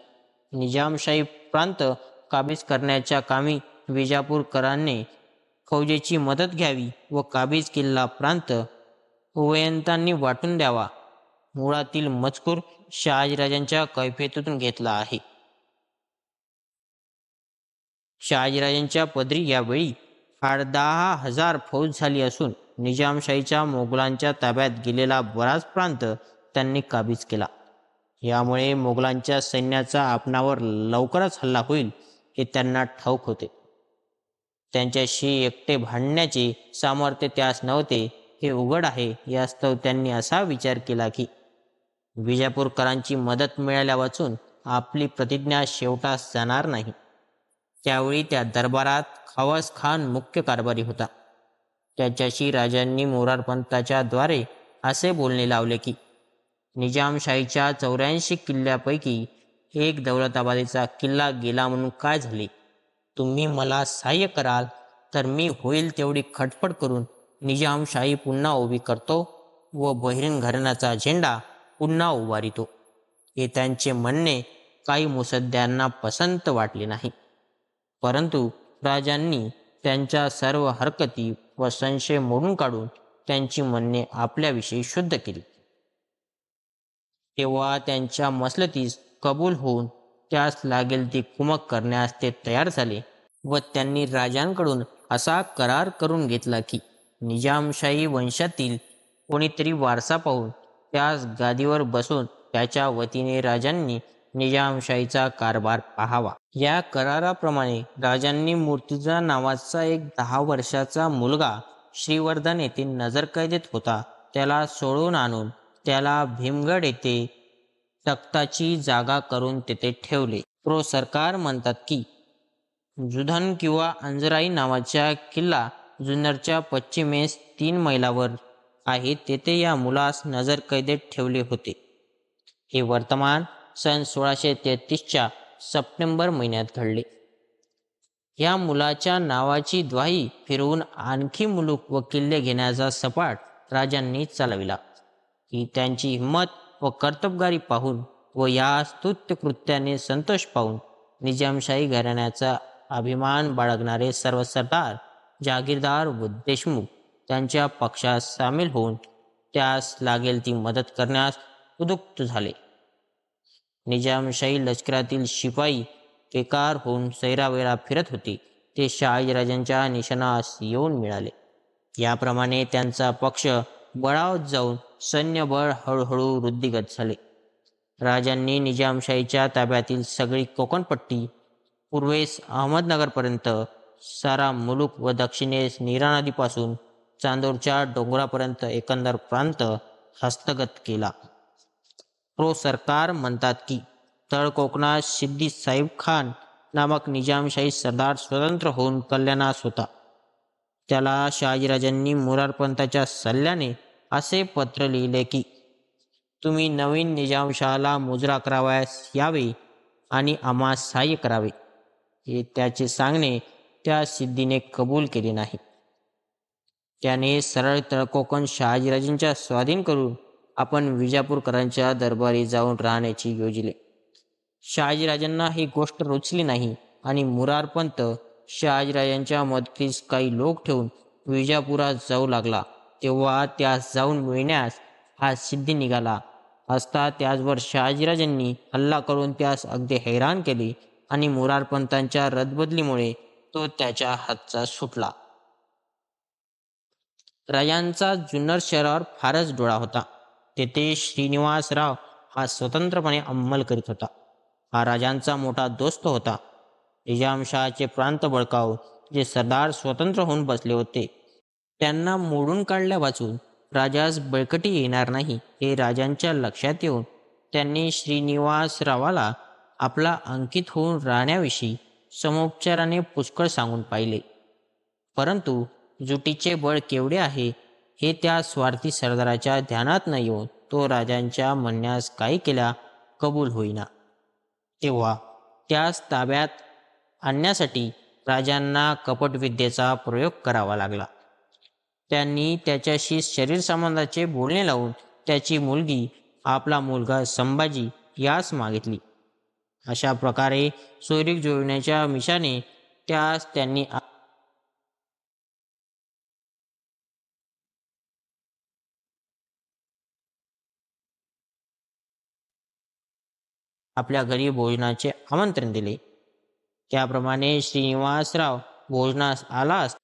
निजामशाही प्रांत काबीज करण्याच्या कामी विजापूरकरांनी फौजेची मदत घ्यावी व काबीज किल्ला प्रांत उभयंतांनी वाटून द्यावा. मुळातील मजकूर शहाजीराजांच्या कैफियतीतून घेतला आहे. शहाजीराजांच्या पदरी यावेळी 10,000 फौज झाली असून निजामशाहीच्या मोगलांच्या ताब्यात गेलेला बराच प्रांत त्यांनी काबीज केला. यामुळे मोगलांच्या सैन्याचा आपणावर लवकरच हल्ला होईल हे त्यांना ठाऊक होते. त्यांच्याशी एकटे भांडण्याचे सामर्थ्य त्यास नव्हते हे उघड आहे. यास्तव त्यांनी असा विचार केला की विजापूरकरांची मदत मिळाल्या वाचून आपली प्रतिज्ञा शेवटास जाणार नाही. त्यावेळी त्या दरबारात खवास खान मुख्य कारभारी होता. त्याच्याशी राजांनी मोरारपंताच्या द्वारे असे बोलणे लावले की निजामशाहीच्या 84 किल्ल्यापैकी एक दौलताबादेचा किल्ला गेला म्हणून काय झाले. तुम्ही मला सहाय्य कराल तर मी होईल तेवढी खटपट करून निजामशाही पुन्हा उभी करतो व बहिरीन घराण्याचा झेंडा पुन्हा उभारितो. हे त्यांचे म्हणणे काही मुसद्द्यांना पसंत वाटले नाही. परंतु राजांनी त्यांच्या सर्व हरकती व संशय मोडून काढून त्यांची म्हणणे आपल्याविषयी शुद्ध केली. तेव्हा त्यांच्या मसलतीस कबूल होऊन त्यास लागेल ती कुमक करण्यास ते तयार झाले व त्यांनी राजांकडून असा करार करून घेतला की निजामशाही वंशातील कोणीतरी वारसा पाहून त्यास गादीवर बसून त्याच्या वतीने राजांनी निजामशाहीचा कारभार पाहावा. या कराराप्रमाणे राजांनी मूर्तिजा नावाचा एक 10 वर्षाचा मुलगा श्रीवर्धन येथे नजरकैदेत होता त्याला सोडून आणून त्याला भीमगड येथे तख्ताची जागा करून तेथे ठेवले. सरकार म्हणतात की जुधन किंवा अंजराई नावाच्या किल्ला जुन्नरच्या पश्चिमेस 3 मैलावर आहे तेथे या मुलास नजरकैदेत ठेवले होते. हे वर्तमान सन 1633च्या सप्टेंबर महिन्यात घडले. या मुलाच्या नावाची द्वाही फिरवून आणखी मुलूक व किल्ले घेण्याचा सपाट राजांनी चालविला. ही त्यांची हिंमत व कर्तबगारी पाहून व या स्तुत्य कृत्याने संतोष पाहून निजामशाही घराण्याचा अभिमान बाळगणारे सर्व सरदार, जहागीरदार व देशमुख त्यांच्या पक्षात सामील होऊन त्यास लागेल ती मदत करण्यास उद्युक्त झाले. निजामशाही लष्करातील शिपाई बेकार होऊन सैरावैरा फिरत होते ते शहाजीराजांच्या निशाणास येऊन मिळाले. याप्रमाणे त्यांचा पक्ष बळावत जाऊन सैन्यबळ हळूहळू वृद्धिंगत झाले. राजांनी निजामशाहीच्या ताब्यातील सगळी कोकणपट्टी, पूर्वेस अहमदनगरपर्यंत सारा मुलूक व दक्षिणेस नीरा नदीपासून चांदूरच्या डोंगरापर्यंत एकंदर प्रांत हस्तगत केला. सरकार म्हणतात की तळ कोकणात सिद्दी साहिब खान नामक निजामशाही सरदार स्वतंत्र होऊन कल्याणास होता. त्याला शहाजीराजांनी मुरारपंताच्या सल्ल्याने असे पत्र लिहिले की तुम्ही नवीन निजामशहाला मुजरा करावयास यावे आणि आम्हास सहाय्य करावे. हे त्याचे सांगणे त्या सिद्धीने कबूल केले नाही. त्याने सरळ तळकोकण शहाजीराजांच्या स्वाधीन करून आपण विजापूरकरांच्या दरबारी जाऊन राहण्याची योजिले. शहाजीराजांना ही गोष्ट रुचली नाही आणि मुरारपंत शहाजीराजांच्या मदतीस काही लोक ठेवून विजापुरात जाऊ लागला. तेव्हा त्यास जाऊन मिळण्यास हा सिद्धी निघाला असता त्याचवर शहाजीराजांनी हल्ला करून त्यास अगदी हैराण केले आणि मुरारपंतांच्या रदबदलीमुळे तो त्याच्या हातचा सुटला. राजांचा जुन्नर शहरावर फारच डोळा होता. तेथे श्रीनिवासराव हा स्वतंत्रपणे अंमल करीत होता. हा राजांचा मोठा दोस्त होता. निजामशहाचे प्रांत बळकावून जे सरदार स्वतंत्र होऊन बसले होते त्यांना मोडून काढल्या वाचून राजास बळकटी येणार नाही हे राजांच्या लक्षात येऊन त्यांनी श्रीनिवासरावाला आपला अंकित होऊन राहण्याविषयी समोपचाराने पुष्कळ सांगून पाहिले. परंतु जुटीचे बळ केवढे आहे हे त्या स्वार्थी सरदाराच्या ध्यानात न येऊन तो राजांच्या म्हणण्यास काही केल्या कबूल होईना. तेव्हा त्यास ताब्यात आणण्यासाठी राजांना कपटविद्येचा प्रयोग करावा लागला. त्यांनी त्याच्याशी शरीर संबंधाचे बोलणे लावून त्याची मुलगी आपला मुलगा संभाजी यास मागितली. अशा प्रकारे सोयरीक जुळवण्याच्या मिशाने त्यास त्यांनी आपल्या घरी भोजनाचे आमंत्रण दिले. त्याप्रमाणे श्रीनिवासराव भोजनास आलास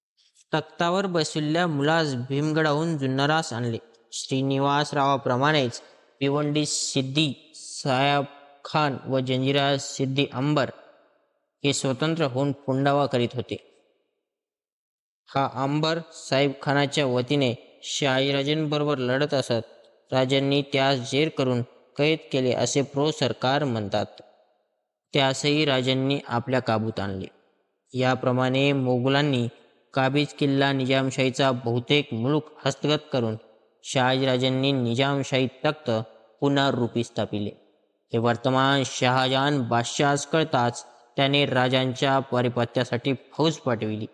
तख्तावर बसविलेल्या मुलास भीमगडाहून जुन्नरास आणले. श्रीनिवासरावाप्रमाणेच भिवंडी सिद्दी साहेब खान व जंजिरा सिद्दी अंबर हे स्वतंत्र होऊन पुंडावा करीत होते. हा अंबर साहेब खानाच्या वतीने शहाजीराजांबरोबर लढत असत. राजांनी त्यास जेर करून कैद केले असे सरकार म्हणतात. त्यासही राजांनी आपल्या काबूत आणले. याप्रमाणे मोगलांनी काबीज किल्ला निजामशाहीचा बहुतेक मुलूक हस्तगत करून शहाजीराजांनी निजामशाही तख्त पुन्हा रूपी स्थापिले. हे वर्तमान शहाजहान बादशाहास कळताच त्याने राजांच्या पारिपत्यासाठी फौज पाठविली.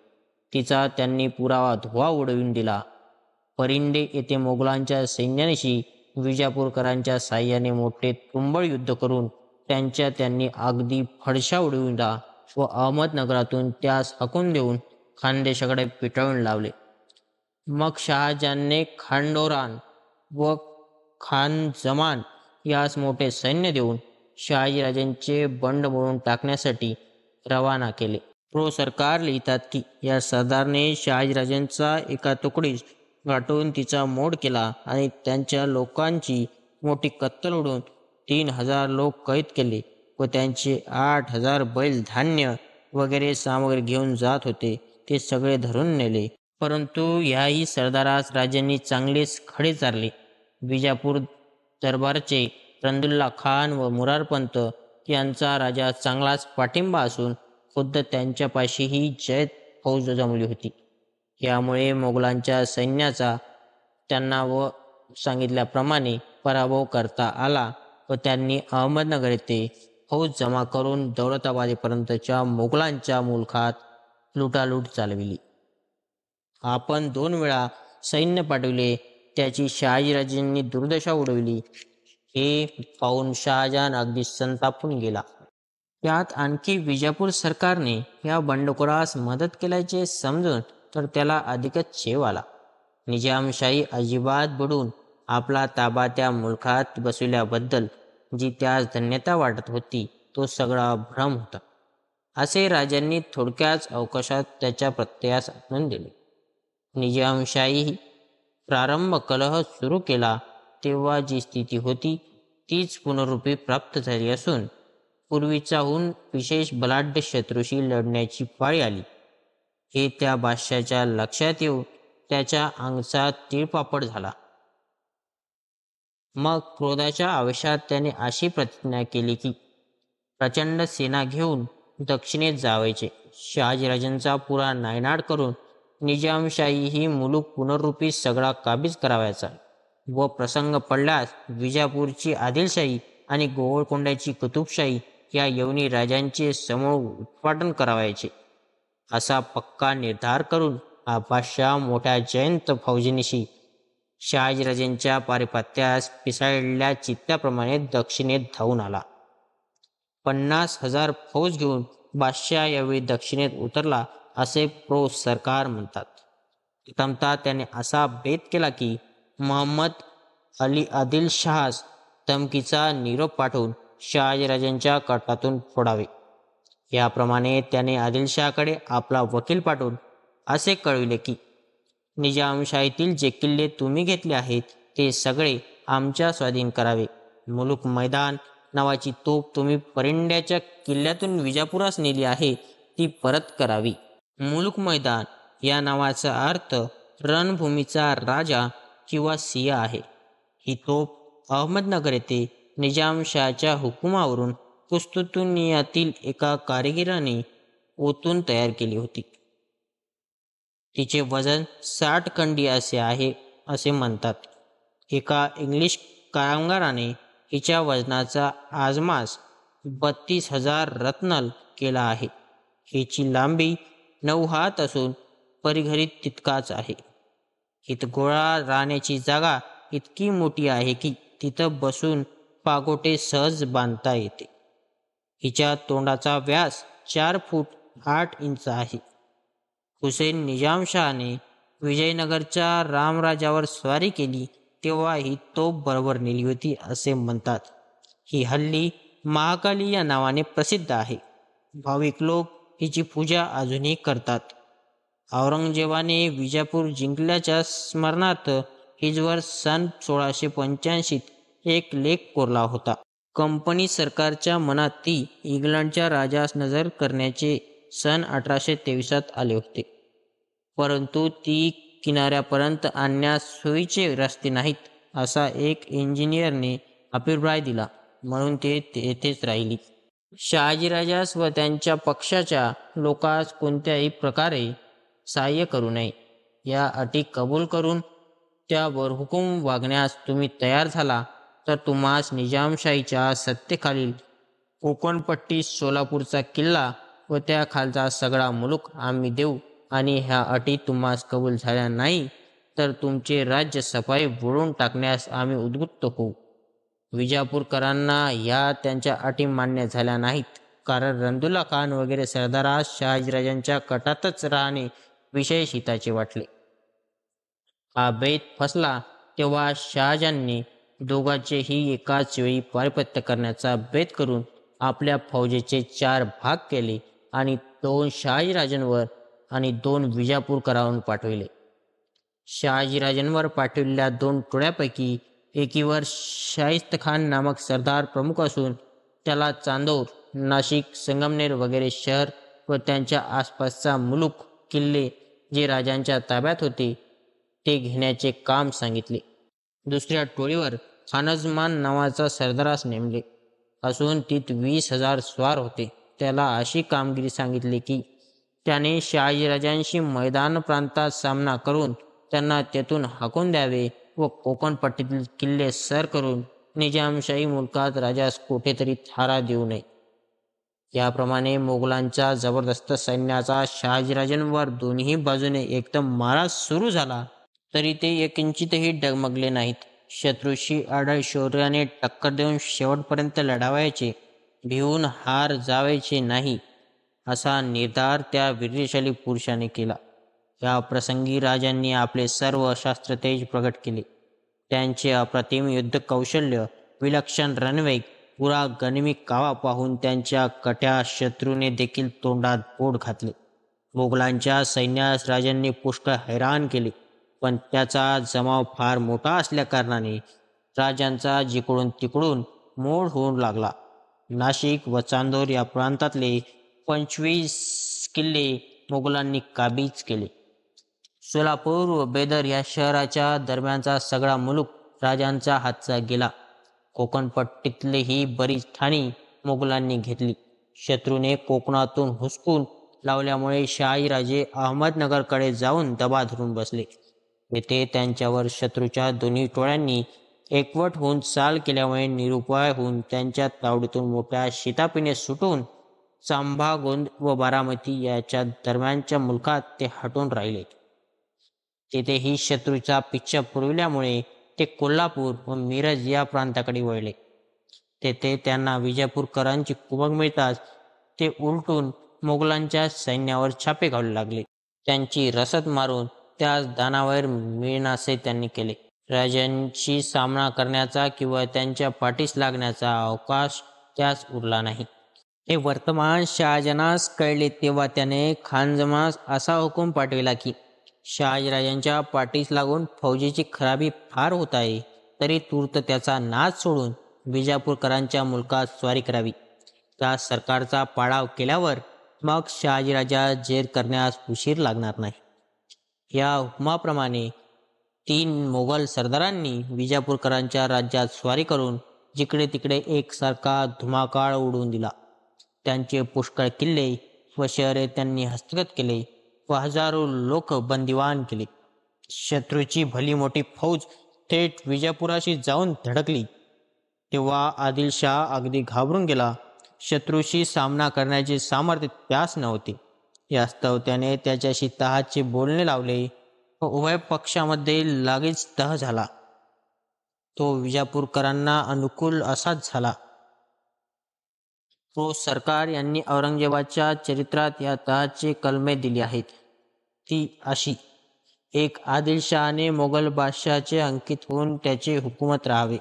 तिचा त्यांनी पुरावा धुवा उडवून दिला. परिंडे येथे मोगलांच्या सैन्यानिशी विजापूरकरांच्या साह्याने मोठे तुंबळ युद्ध करून त्यांनी अगदी फडशा उडविला व अहमदनगरातून त्यास हाकून देऊन खानदेशाकडे पिटाळून लावले. मग शहाजहानने खांडोरान व खान जमान यास मोठे सैन्य देऊन शहाजीराजांचे बंड मोडून टाकण्यासाठी रवाना केले. सरकार लिहितात की या सरदारने शहाजीराजांचा एका तुकडीस गाठून तिचा मोड केला आणि त्यांच्या लोकांची मोठी कत्तल उडून 3000 लोक कैद केले व त्यांचे 8000 बैल धान्य वगैरे सामग्री घेऊन जात होते ते सगळे धरून नेले. परंतु ह्याही सरदारास राजांनी चांगलेच खडे चारले. विजापूर दरबारचे रंदुल्ला खान व मुरारपंत यांचा राजा चांगलाच पाठिंबा असून खुद्द त्यांच्यापाशीही जयद फौज जमली होती. यामुळे मोगलांच्या सैन्याचा त्यांना व सांगितल्याप्रमाणे पराभव करता आला व त्यांनी अहमदनगर येथे फौज जमा करून दौलताबादेपर्यंतच्या मोगलांच्या मुलखात लुटालूट चालविली. आपण 2 वेळा सैन्य पाठविले, त्याची शहाजीराजांनी दुर्दशा उडविली. हे पाहून शहाजहान अगदी संतापून गेला. त्यात आणखी विजापूर सरकारने या बंडखोरास मदत केल्याचे समजून तर त्याला अधिकच चेव आला. निजामशाही अजिबात बुडून आपला ताबा त्या मुलखात बसविल्याबद्दल जी त्यास धन्यता वाटत होती, तो सगळा भ्रम होता, असे राजांनी थोडक्याच अवकाशात त्याच्या प्रत्ययास आखून दिले. निजामशाही प्रारंभ कलह सुरू केला तेव्हा जी स्थिती होती तीच पुनरुपी प्राप्त झाली असून पूर्वीच्याहून विशेष बलाढ्य शत्रूशी लढण्याची पाळी आली. हे त्या बादशाच्या लक्षात येऊन त्याच्या अंगचा तिळपापड झाला. मग क्रोधाच्या आवेशात त्याने अशी प्रतिज्ञा केली की प्रचंड सेना घेऊन दक्षिणेत जावायचे, शहाजीराजांचा पुरा नायनाट करून निजामशाही ही मुलूक पुनरुपी सगळा काबीज करावायचा व प्रसंग पडल्यास विजापूरची आदिलशाही आणि गोवळकोंड्याची कुतुबशाही या यवनी राजांचे समूळ उत्पाटन करावायचे, असा पक्का निर्धार करून हा बादशाह मोठ्या जयंत फौजेनिशी शहाजीराजांच्या पारिपत्यास पिसाळलेल्या चित्त्याप्रमाणे दक्षिणेत धावून आला. 50,000 फौज घेऊन बादशाह यावेळी दक्षिणेत उतरला असे सरकार म्हणतात. प्रथमतः त्याने असा बेत केला की महम्मद अली आदिल शहास धमकीचा निरोप पाठवून शहाजीराजांच्या कटातून फोडावे. याप्रमाणे त्याने आदिलशहाकडे आपला वकील पाठवून असे कळविले की निजामशाहीतील जे किल्ले तुम्ही घेतले आहेत ते सगळे आमच्या स्वाधीन करावे. मुलूक मैदान नावाची तोफ तुम्ही परिंड्याच्या किल्ल्यातून विजापुरास नेली आहे ती परत करावी. मुलूक मैदान या नावाचा अर्थ रणभूमीचा राजा किंवा सिंह आहे. ही तोफ अहमदनगर येथे निजामशाहच्या हुकुमावरून कुस्तुतुनियातील एका कारागिराने ओतून तयार केली होती. तिचे वजन 60 खंडी असे आहे असे म्हणतात. एका इंग्लिश कारागीराने हिच्या वजनाचा आजमास 32,000 रत्नल केला आहे. हिची लांबी 9 हात असून परिघरीत तितकाच आहे. हित गोळा राहण्याची जागा इतकी मोठी आहे की तिथं बसून पागोटे सहज बांधता येते. हिच्या तोंडाचा व्यास 4 फूट 8 इंच आहे. हुसेन निजामशहाने विजयनगरच्या रामराजावर स्वारी केली तेव्हा ही तोफ बरोबर नेली होती असे म्हणतात. ही हल्ली महाकाली या नावाने प्रसिद्ध आहे. भाविक लोक हिची पूजा अजूनही करतात. औरंगजेबाने विजापूर जिंकल्याच्या स्मरणार्थ हिजवर सन 1685 एक लेख कोरला होता. कंपनी सरकारच्या मनात ती इंग्लंडच्या राजास नजर करण्याचे सन 1823 आले होते, परंतु ती किनाऱ्यापर्यंत आणण्यास सोयीचे रस्ते नाहीत असा एक इंजिनियरने अभिप्राय दिला, म्हणून ते येथेच राहिली. शहाजीराजास व त्यांच्या पक्षाच्या लोकांस कोणत्याही प्रकारे सहाय्य करू नये या अटी कबूल करून त्यावर हुकूम वागण्यास तुम्ही तयार झाला तर तुम्हास निजामशाहीच्या सत्तेखालील कोकणपट्टी सोलापूरचा किल्ला व त्या खालचा सगळा मुलूक आम्ही देऊ आणि ह्या अटी तुम्हास कबूल झाल्या नाही तर तुमचे राज्य सफाई बुडवून टाकण्यास आम्ही उद्युक्त होऊ. विजापूरकरांना ह्या त्यांच्या अटी मान्य झाल्या नाहीत, कारण रंदुल्ला खान वगैरे सरदारास शहाजीराजांच्या कटातच राहणे विशेष हिताचे वाटले. हा बेत फसला तेव्हा शहाजहानने दोघांचेही एकाच वेळी पारिपत्य करण्याचा बेत करून आपल्या फौजेचे 4 भाग केले आणि 2 शहाजीराजांवर आणि 2 विजापूरकरांवर पाठविले. शहाजीराजांवर पाठविलेल्या 2 टोळ्यापैकी एकीवर शाहिस्तखान नामक सरदार प्रमुख असून त्याला चांदोर, नाशिक, संगमनेर वगैरे शहर व त्यांच्या आसपासचा मुलूक किल्ले जे राजांच्या ताब्यात होते ते घेण्याचे काम सांगितले. दुसऱ्या टोळीवर खानजमान नावाचा सरदारास नेमले असून तीत 20,000 स्वार होते. त्याला अशी कामगिरी सांगितली की त्याने शहाजीराजांशी मैदान प्रांतात सामना करून त्यांना तेथून हाकून द्यावे व कोकणपट्टीतील किल्ले सर करून निजामशाही मुलकात राजास कुठेतरी थारा देऊ नये. याप्रमाणे मोगलांच्या जबरदस्त सैन्याचा शहाजीराजांवर दोन्ही बाजूने एकदम मारा सुरू झाला तरी ते एकिंचितही डगमगले नाहीत. शत्रूशी अढळ शौर्याने टक्कर देऊन शेवटपर्यंत लढावायचे, भिवून हार जावायचे नाही असा निर्धार त्या वीर्यशाली पुरुषाने केला. या प्रसंगी राजांनी आपले सर्व शास्त्रतेज प्रकट केले. त्यांचे अप्रतिम युद्ध कौशल्य, विलक्षण रणवेग, पुरा गनिमी कावा पाहून त्यांच्या कट्या शत्रूने देखील तोंडात बोट घातले. मोगलांच्या सैन्यास राजांनी पुष्कळ हैराण केले, पण त्याचा जमाव फार मोठा असल्याकारणाने राजांचा जिकडून तिकडून मोड होऊ लागला. नाशिक व चांदोर या प्रांतातले 25 किल्ले मोगलांनी काबीज केले. सोलापूर व बेदर या शहराच्या दरम्यानचा सगळा मुलूक राजांचा हातचा गेला. कोकणपट्टीतलीही बरीच ठाणी मोगलांनी घेतली. शत्रूने कोकणातून हुसकून लावल्यामुळे शहाजीराजे अहमदनगरकडे जाऊन दबा धरून बसले. येथे त्यांच्यावर शत्रूच्या दोन्ही टोळ्यांनी एकवट होऊन चाल केल्यामुळे निरुपाय होऊन त्यांच्या तावडीतून मोठ्या शिताफीने सुटून चांभागोंद व बारामती याच्या दरम्यानच्या मुलखात ते हटून राहिले. तेथेही शत्रूचा पिच्छा पुरविल्यामुळे ते कोल्हापूर व मिरज या प्रांताकडे वळले. तेथे त्यांना विजापूरकरांची कुमक मिळताच ते उलटून मोगलांच्या सैन्यावर छापे घालू लागले. त्यांची रसद मारून त्यास दानावैर मिळनासे त्यांनी केले. राजांशी सामना करण्याचा किंवा त्यांच्या पाठीस लागण्याचा अवकाश त्यास उरला नाही. हे वर्तमान शहाजहानास कळले तेव्हा त्याने खानजमास असा हुकूम पाठविला की शहाजीराजांच्या पाठीस लागून फौजेची खराबी फार होत आहे, तरी तूर्त त्याचा नाद सोडून विजापूरकरांच्या मुलकात स्वारी करावी. त्या सरकारचा पाडाव केल्यावर मग शहाजीराजा जेर करण्यास उशीर लागणार नाही. या हुकुमाप्रमाणे 3 मोगल सरदारांनी विजापूरकरांच्या राज्यात स्वारी करून जिकडे तिकडे एकसारखा धुमाकाळ उडवून दिला. त्यांचे पुष्कळ किल्ले व शहरे त्यांनी हस्तगत केले व हजारो लोक बंदिवान केले. शत्रूची भली मोठी फौज थेट विजापुराशी जाऊन धडकली तेव्हा आदिलशाह अगदी घाबरून गेला. शत्रूशी सामना करण्याचे सामर्थ्य त्यास नव्हते. यास्तव त्याने त्याच्याशी तहाचे बोलणे लावले व उभय पक्षामध्ये लागेच तह झाला. तो विजापूरकरांना अनुकूल असाच झाला. प्रो. सरकार यांनी औरंगजेबाच्या चरित्रात या तहाचे कलमे दिली आहेत. ती अशी: 1. आदिलशहाने मोगल बादशहाचे अंकित होऊन त्याचे हुकूमत राहावे.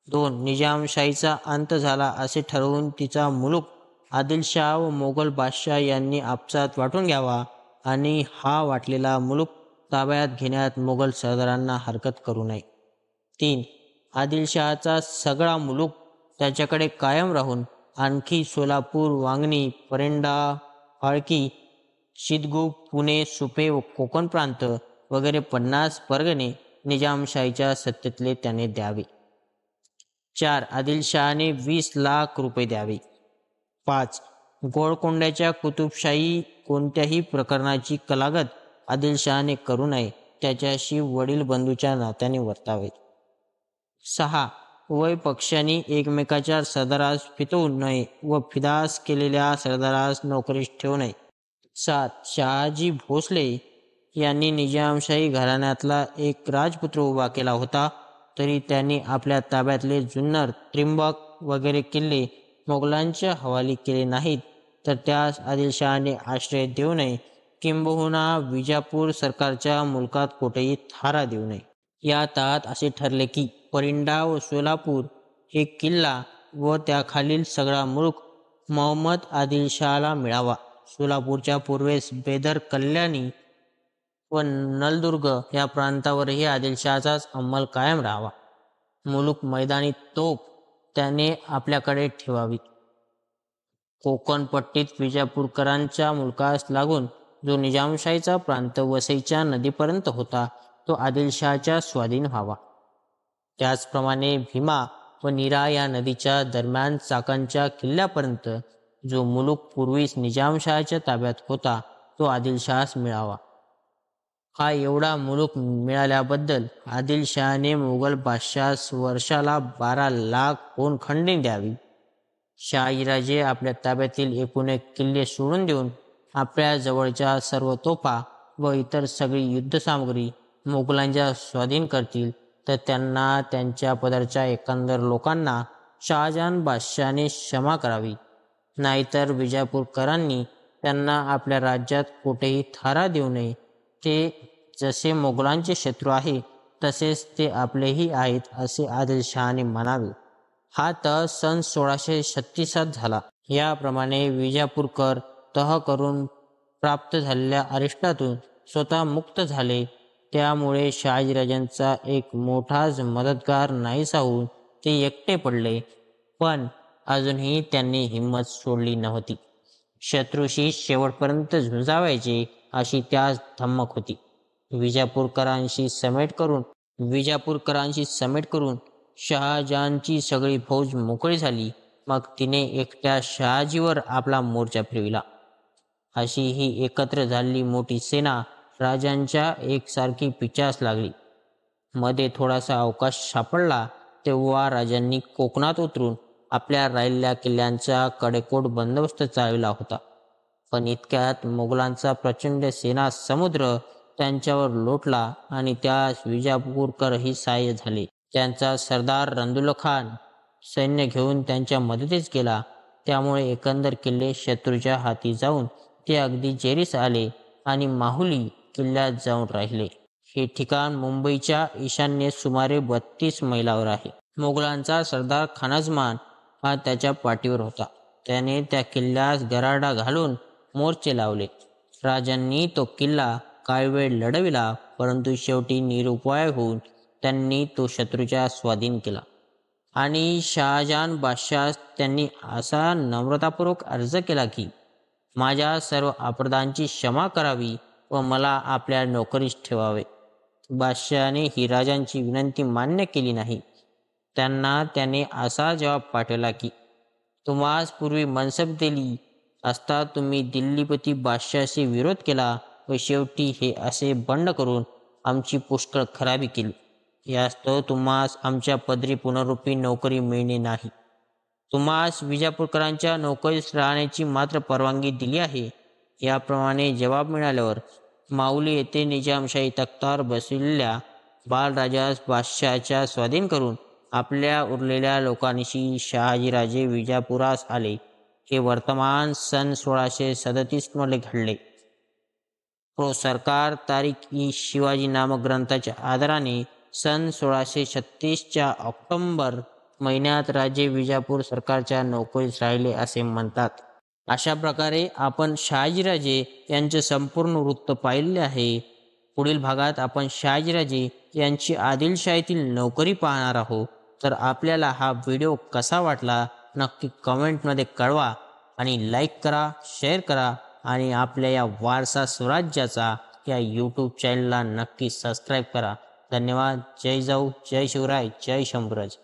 2. निजामशाहीचा अंत झाला असे ठरवून तिचा मुलूक आदिलशाह व मोगल बादशाह यांनी आपसात वाटून घ्यावा आणि हा वाटलेला मुलूक ताब्यात घेण्यात मोगल सरदारांना हरकत करू नये. 3. आदिलशहाचा सगळा मुलूक त्याच्याकडे कायम राहून आणखी सोलापूर, वांगणी, परिंडा, फाळकी, शिदगुप, पुणे, सुपे व कोकण प्रांत वगैरे 50 परगणे निजामशाहीच्या सत्तेतले त्याने द्यावे. 4. आदिलशहाने 20 लाख रुपये द्यावे. 5. गोळकोंड्याच्या कुतुबशाही कोणत्याही प्रकरणाची कलागत आदिलशहाने करू नये, त्याच्याशी वडील बंधूच्या नात्याने वर्तावे. 6. उभय पक्षांनी एकमेकाच्या सरदारास फितवू नये व फिदास केलेल्या सरदारास नोकरीस ठेवू नये. 7. शहाजी भोसले यांनी निजामशाही घराण्यातला एक राजपुत्र उभा केला होता, तरी त्यांनी आपल्या ताब्यातले जुन्नर, त्रिंबक वगैरे किल्ले मोगलांच्या हवाली केले नाहीत, तर त्यास आदिलशहाने आश्रय देऊ नये, किंबहुना विजापूर सरकारच्या मुलकात कोठेही थारा देऊ नये. या तहात असे ठरले की परिंडा व सोलापूर हे किल्ला व त्याखालील सगळा मुलूक मोहम्मद आदिलशहाला मिळावा. सोलापूरच्या पूर्वेस बेदर, कल्याणी व नलदुर्ग या प्रांतावरही आदिलशहाचाच अंमल कायम राहावा. मुलूक मैदानी तोफ त्याने आपल्याकडे ठेवावी. कोकणपट्टीत विजापूरकरांच्या मुलकास लागून जो निजामशाहीचा प्रांत वसईच्या नदीपर्यंत होता, तो आदिलशहाच्या स्वाधीन व्हावा. त्याचप्रमाणे भीमा व नीरा या नदीच्या दरम्यान चाकणच्या किल्ल्यापर्यंत जो मुलूक पूर्वीस निजामशहाच्या ताब्यात होता, तो आदिलशहास मिळावा. हा एवढा मुलूक मिळाल्याबद्दल आदिलशहाने मोगल बादशहास वर्षाला 12 लाख पोन खंडणी द्यावी. शहाजीराजे आपल्या ताब्यातील एकूण एक किल्ले सोडून देऊन आपल्या जवळच्या सर्व तोफा व इतर सगळी युद्धसामग्री मोगलांच्या स्वाधीन करतील तर त्यांना त्यांच्या पदरच्या एकंदर लोकांना शहाजहान बादशहाने क्षमा करावी, नाहीतर विजापूरकरांनी त्यांना आपल्या राज्यात कुठेही थारा देऊ नये. ते जसे मोगलांचे शत्रू आहे तसेच ते आपलेही आहेत असे आदिलशहाने म्हणावे. हा तह सन 1636 झाला. याप्रमाणे विजापूरकर तह करून प्राप्त झालेल्या अरिष्टातून स्वतः मुक्त झाले. त्यामुळे शहाजीराजांचा एक मोठाच मदतगार नाहीसा होऊन ते एकटे पडले. पण अजूनही त्यांनी हिंमत सोडली नव्हती. शत्रूशी शेवटपर्यंत झुंजावायचे अशी त्यास धमक होती. विजापूरकरांशी समेट करून शहाजहानची सगळी फौज मोकळी झाली. मग तिने एकट्या शहाजीवर आपला मोर्चा फिरविला. अशी ही एकत्र झालेली मोठी सेना राजांच्या एकसारखी पिछास लागली. मध्ये थोडासा अवकाश सापडला तेव्हा राजांनी कोकणात उतरून आपल्या राहिलेल्या किल्ल्यांचा कडेकोट बंदोबस्त चालविला होता. पण इतक्यात मोगलांचा प्रचंड सेना समुद्र त्यांच्यावर लोटला आणि त्यास विजापूरकरही सहाय्य झाले. त्यांचा सरदार रंदुल्लाखान सैन्य घेऊन त्यांच्या मदतीस गेला. त्यामुळे एकंदर किल्ले शत्रूच्या हाती जाऊन ते अगदी जेरीस आले आणि माहुली किल्ल्यात जाऊन राहिले. हे ठिकाण मुंबईच्या ईशान्येस सुमारे 32 मैलावर आहे. मोगलांचा सरदार खानाजमान हा त्याच्या पाठीवर होता. त्याने त्या किल्ल्यास गराडा घालून मोर्चे लावले. राजांनी तो किल्ला काही वेळ लढविला, परंतु शेवटी निरुपाय होऊन त्यांनी तो शत्रूच्या स्वाधीन केला. आणि शहाजहान बादशास त्यांनी असा नम्रतापूर्वक अर्ज केला की माझ्या सर्व अपराधांची क्षमा करावी व मला आपल्या नोकरीस ठेवावे. बादशहाने ही राजांची विनंती मान्य केली नाही. त्यांना त्याने असा जवाब पाठवला की तुम्हास पूर्वी मनसब दिली असता तुम्ही दिल्लीपती बादशहाशी विरोध केला व शेवटी हे असे बंड करून आमची पुष्कळ खराबी केली. यास्तव तुम्हास आमच्या पदरी पुनरुपी नोकरी मिळणे नाही. तुम्हास विजापूरकरांच्या नोकरीस राहण्याची मात्र परवानगी दिली आहे. याप्रमाणे जवाब मिळाल्यावर माऊली येथे निजामशाही तख्तावर बसलेल्या बालराजास बादशहाच्या स्वाधीन करून आपल्या उरलेल्या लोकांशी शहाजीराजे विजापुरास आले. हे वर्तमान सन 1637 मध्ये घडले. प्रो सरकार तारीख ई शिवाजी नामक ग्रंथाच्या आधाराने सन 1636च्या ऑक्टोबर महिन्यात राजे विजापूर सरकारच्या नोकरीस राहिले असे म्हणतात. अशा प्रकारे आपण शहाजीराजे यांचे संपूर्ण वृत्त पाहिले आहे. पुढील भागात आपण शहाजीराजे यांची आदिलशाहीतील नोकरी पाहणार आहोत. तर आपल्याला हा व्हिडिओ कसा वाटला नक्की कमेंटमध्ये कळवा आणि लाईक करा, शेअर करा आणि आपल्या या वारसा स्वराज्याचा या यूट्यूब चॅनलला नक्की सबस्क्राईब करा. धन्यवाद. जय जाऊ, जय शिवराय, जय शंभूराज.